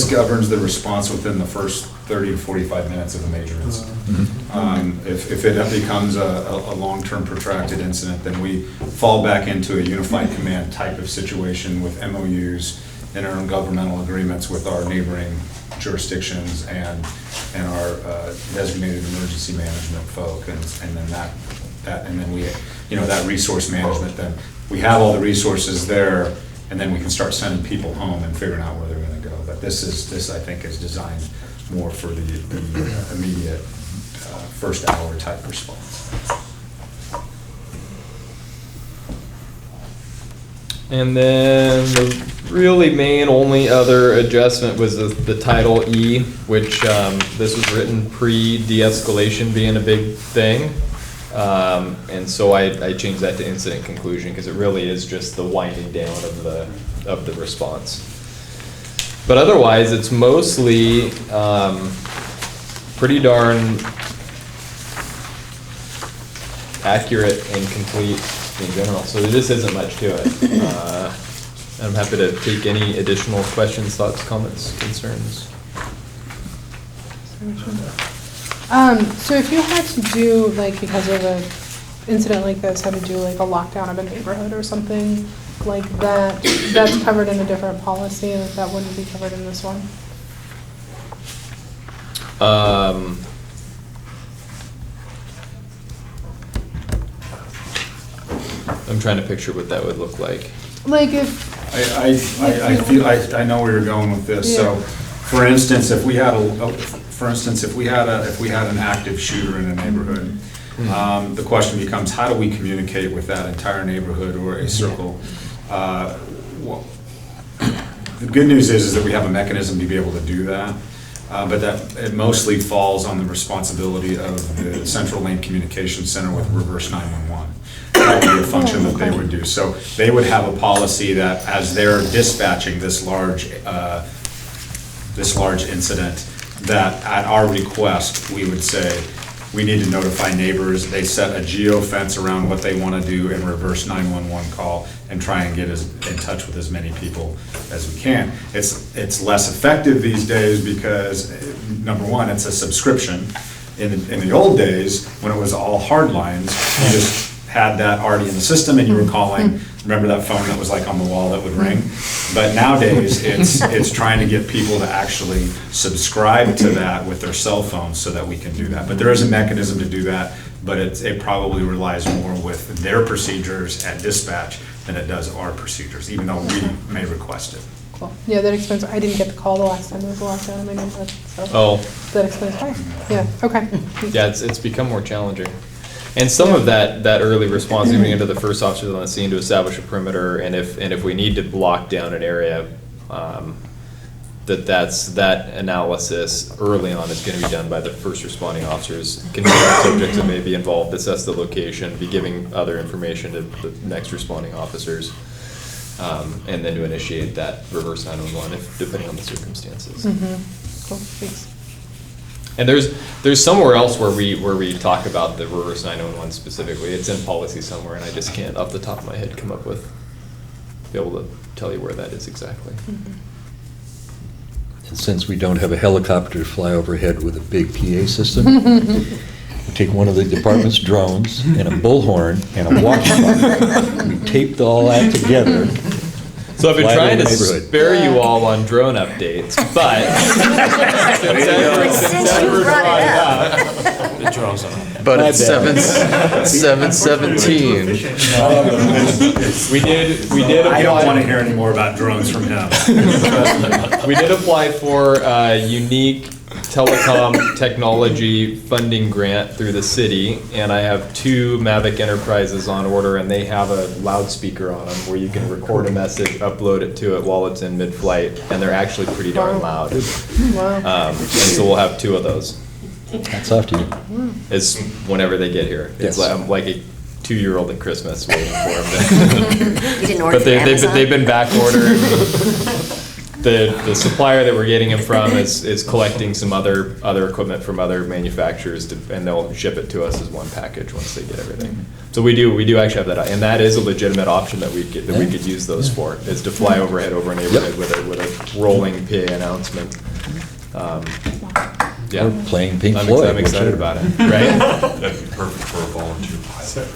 governs the response within the first 30 to 45 minutes of a major incident. If it becomes a long-term protracted incident, then we fall back into a unified command type of situation with MOUs and our own governmental agreements with our neighboring jurisdictions and our designated emergency management folk, and then we, that resource management, then we have all the resources there, and then we can start sending people home and figuring out where they're gonna go. But this I think is designed more for the immediate first hour type response. And then the really main only other adjustment was the Title E, which this was written pre-de-escalation being a big thing. And so I changed that to incident conclusion because it really is just the winding down of the response. But otherwise, it's mostly pretty darn accurate and complete in general. So there just isn't much to it. I'm happy to take any additional questions, thoughts, comments, concerns. So if you had to do, like, because of an incident like this, had to do like a lockdown of a neighborhood or something like that, that's covered in a different policy, and that wouldn't be covered in this one? I'm trying to picture what that would look like. Like if... I know where you're going with this. Yeah. So, for instance, if we had an active shooter in a neighborhood, the question becomes, how do we communicate with that entire neighborhood or a circle? The good news is that we have a mechanism to be able to do that, but that it mostly falls on the responsibility of the Central Lane Communications Center with Reverse 911. That would be a function that they would do. So they would have a policy that as they're dispatching this large incident, that at our request, we would say, we need to notify neighbors. They set a geofence around what they want to do and reverse 911 call and try and get in touch with as many people as we can. It's less effective these days because, number one, it's a subscription. In the old days, when it was all hard lines, you just had that already in the system and you were calling. Remember that phone that was like on the wall that would ring? But nowadays, it's trying to get people to actually subscribe to that with their cell phones so that we can do that. But there is a mechanism to do that, but it probably relies more with their procedures at dispatch than it does our procedures, even though we may request it. Cool. Yeah, that explains, I didn't get the call the last time there was a lockdown in my neighborhood, so. Oh. That explains why. Yeah, okay. Yeah, it's become more challenging. And some of that early response, moving into the first officers on the scene to establish a perimeter, and if we need to lock down an area, that analysis early on is going to be done by the first responding officers, consider subjects that may be involved, assess the location, be giving other information to the next responding officers, and then to initiate that reverse 911 depending on the circumstances. Cool, thanks. And there's somewhere else where we talk about the reverse 911 specifically. It's in policy somewhere, and I just can't off the top of my head be able to tell you where that is exactly. And since we don't have a helicopter to fly overhead with a big PA system, we take one of the department's drones and a bullhorn and a walkie-talkie. We taped all that together. So I've been Fly trying to to the neighborhood. spare you all on drone updates, but since Edward brought it up. The drones are on. But it's 7:17. We did apply. I don't want to hear any more about drones from him. We did apply for a unique telecom technology funding grant through the city, and I have 2 Mavic Enterprises on order, and they have a loudspeaker on them where you can record a message, upload it to it while it's in mid-flight, and they're actually pretty darn loud. And so we'll have 2 of those. Hats off to you. It's whenever they get here. It's Yes. like, I'm like a 2-year-old at Christmas waiting for them. You didn't order But from Amazon? they've been back ordered. The supplier that we're getting them from is collecting some other equipment from other manufacturers, and they'll ship it to us as one package once they get everything. So we do actually have that, and that is a legitimate option that we could use those for, is to fly overhead over a neighborhood with a rolling PA announcement. Yeah. Or playing Pink I'm Floyd. excited about it, right? That'd be perfect for a volunteer pilot.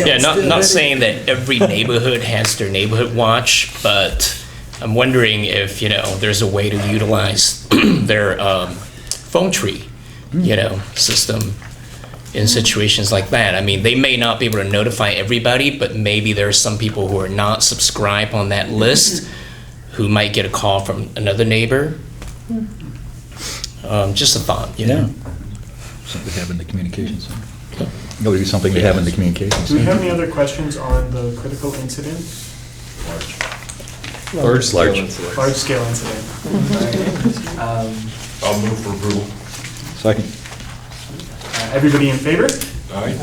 Yeah, not saying that every neighborhood has their neighborhood watch, but I'm wondering if, there's a way to utilize their phone tree, system in situations like that. I mean, they may not be able to notify everybody, but maybe there's some people who are not subscribed on that list who might get a call from another neighbor. Just a thought, Yeah. Something to have in the communications center. It would be something to have in the communications Do we center. have any other questions on the critical incident? Large scale Large. incidents. Large scale incident. Right. I'll move for approval. Second. Everybody in favor? Aye.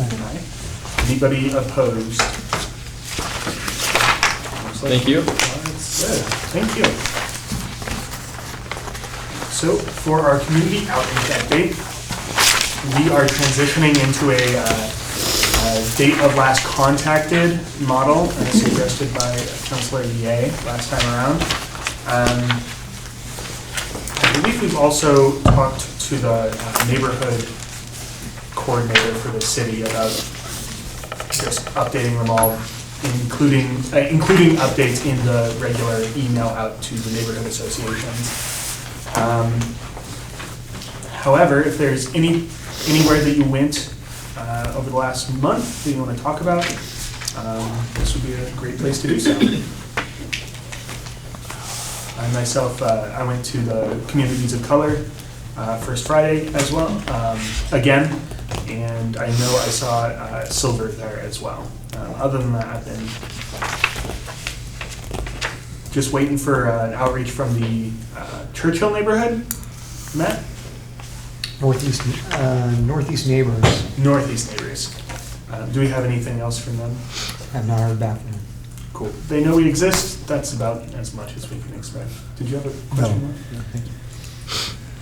Anybody opposed? Thank you. Good, thank you. So for our community outreach update, we are transitioning into a date of last contacted model as suggested by Councilor Ye last time around. I believe we've also talked to the neighborhood coordinator for the city about just updating them all, including updates in the regular email out to the neighborhood associations. However, if there's anywhere that you went over the last month that you want to talk about, this would be a great place to do so. I myself, I went to the Communities of Color First Friday as well, again, and I know I saw Silver there as well. Other than that, I've been just waiting for an outreach from the Churchill neighborhood. Matt? Northeast neighbors. Northeast neighbors. Do we have anything else from them? I have not heard back from them. Cool. They know we exist. That's about as much as we can expect. Did you have a question? No. Mark?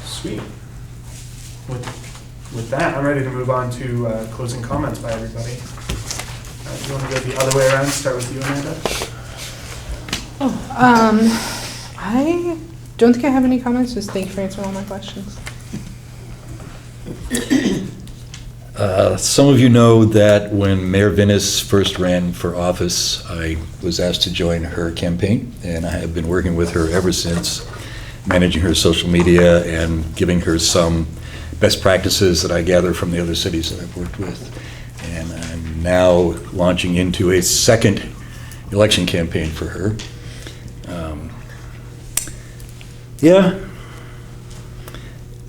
Sweet. With that, I'm ready to move on to closing comments by everybody. Do you want to go the other way around? Start with you, Amanda? I don't think I have any comments. Just thank you for answering all my questions. Some of you know that when Mayor Vinnis first ran for office, I was asked to join her campaign, and I have been working with her ever since, managing her social media and giving her some best practices that I gather from the other cities that I've worked with. And I'm now launching into a second election campaign for her.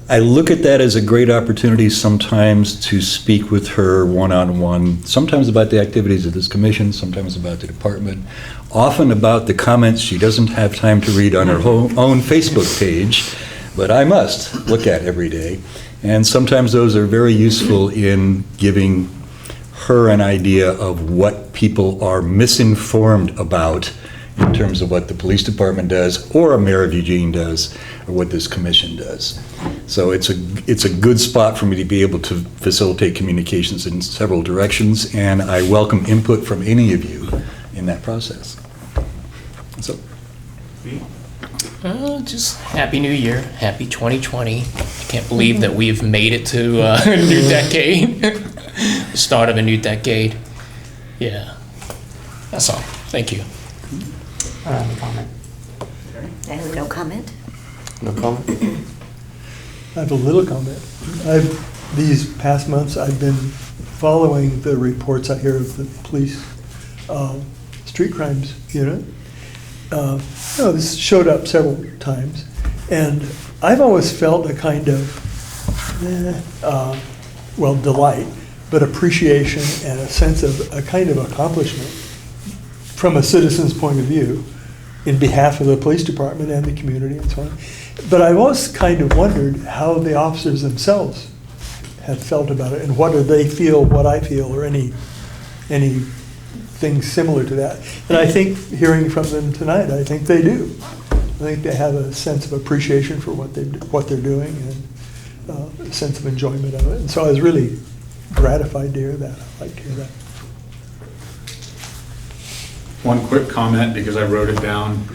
I look at that as a great opportunity sometimes to speak with her one-on-one, sometimes about the activities of this commission, sometimes about the department, often about the comments she doesn't have time to read on her own Facebook page, but I must look at every day. And sometimes those are very useful in giving her an idea of what people are misinformed about in terms of what the police department does, or a mayor of Eugene does, or what this commission does. So it's a good spot for me to be able to facilitate communications in several directions, and I welcome input from any of you in that process. So, Just Happy New Year, Happy 2020. I can't believe that we've made it to a new decade, the start of a new decade. Yeah, that's all. Thank you. No comment. I have no comment. No comment? I have a little comment. These past months, I've been following the reports I hear of the police street crimes unit. this showed up several times, and I've always felt a kind of, delight, but appreciation and a sense of a kind of accomplishment from a citizen's point of view in behalf of the police department and the community and so on. But I've always kind of wondered how the officers themselves have felt about it, and what do they feel, what I feel, or anything similar to that. And I think, hearing from them tonight, I think they do. I think they have a sense of appreciation for what they're doing, and a sense of enjoyment of it. And so I was really gratified to hear that. I'd like to hear that. One quick comment, because I wrote it down.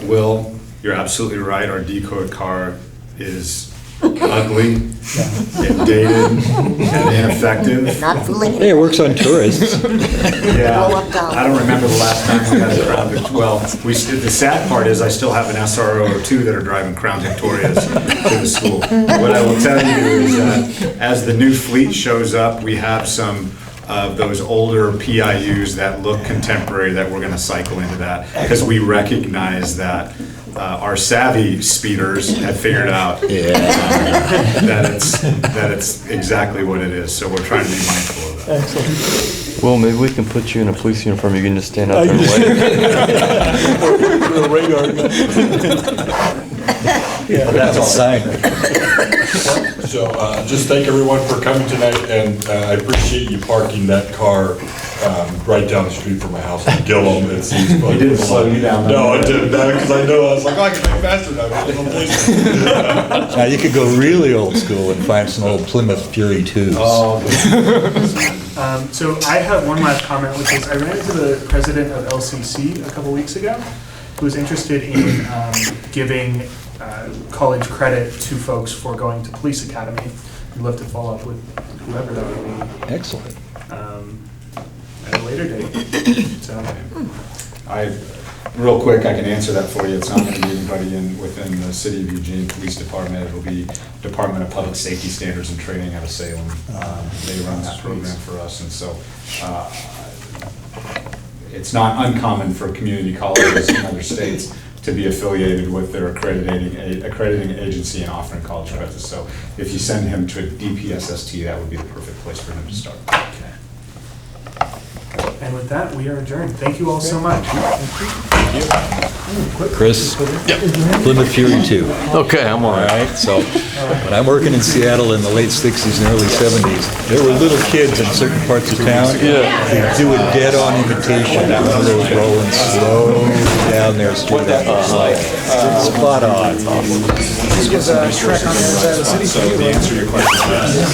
Will, you're absolutely right. Our decode car is ugly, and dated, and ineffective. Not fooling Hey, it works on tourists. Yeah, I don't remember the last time we had a Crown Victoria. Well, the sad part is I still have an SRO or two that are driving Crown Victorias to the school. What I will tell you is that as the new fleet shows up, we have some of those older PIUs that look contemporary that we're going to cycle into that, because we recognize that our savvy speeders have figured out that it's exactly what it is. So we're trying to be mindful of that. Excellent. Well, maybe we can put you in a police uniform. You can just stand out there and wave. Yeah, That's a sign. So just thank everyone for coming tonight, and I appreciate you parking that car right down the street from my house in Gillum. It seems He didn't slow you down. No, I didn't, because I know, I was like, oh, I can make faster now. I'm a policeman. Now, you could go really old school and find some old Plymouth Fury 2s. So I have one last comment, which is I ran into the president of LCC a couple weeks ago, who was interested in giving college credit to folks for going to police academy. I'd love to follow up with whoever that would be. Excellent. At a later date. So, Real quick, I can answer that for you. It's not going to be anybody within the City of Eugene Police Department. It'll be Department of Public Safety Standards and Training out of Salem. They run that program for us, and so it's not uncommon for community colleges in other states to be affiliated with their accrediting agency and offering college credits. So if you send him to a DPSST, that would be the perfect place for him to start. and with that, we are adjourned. Thank you all so much. Chris? Plymouth Fury 2. Okay, I'm all All right. right, so when I'm working in Seattle in the late 60s and early 70s, there were little kids in certain parts of town. They do a dead-on imitation of one of those rolling slow down their street. Like, spot on. This was a trek on the other side of the city. So the answer to your question is yes.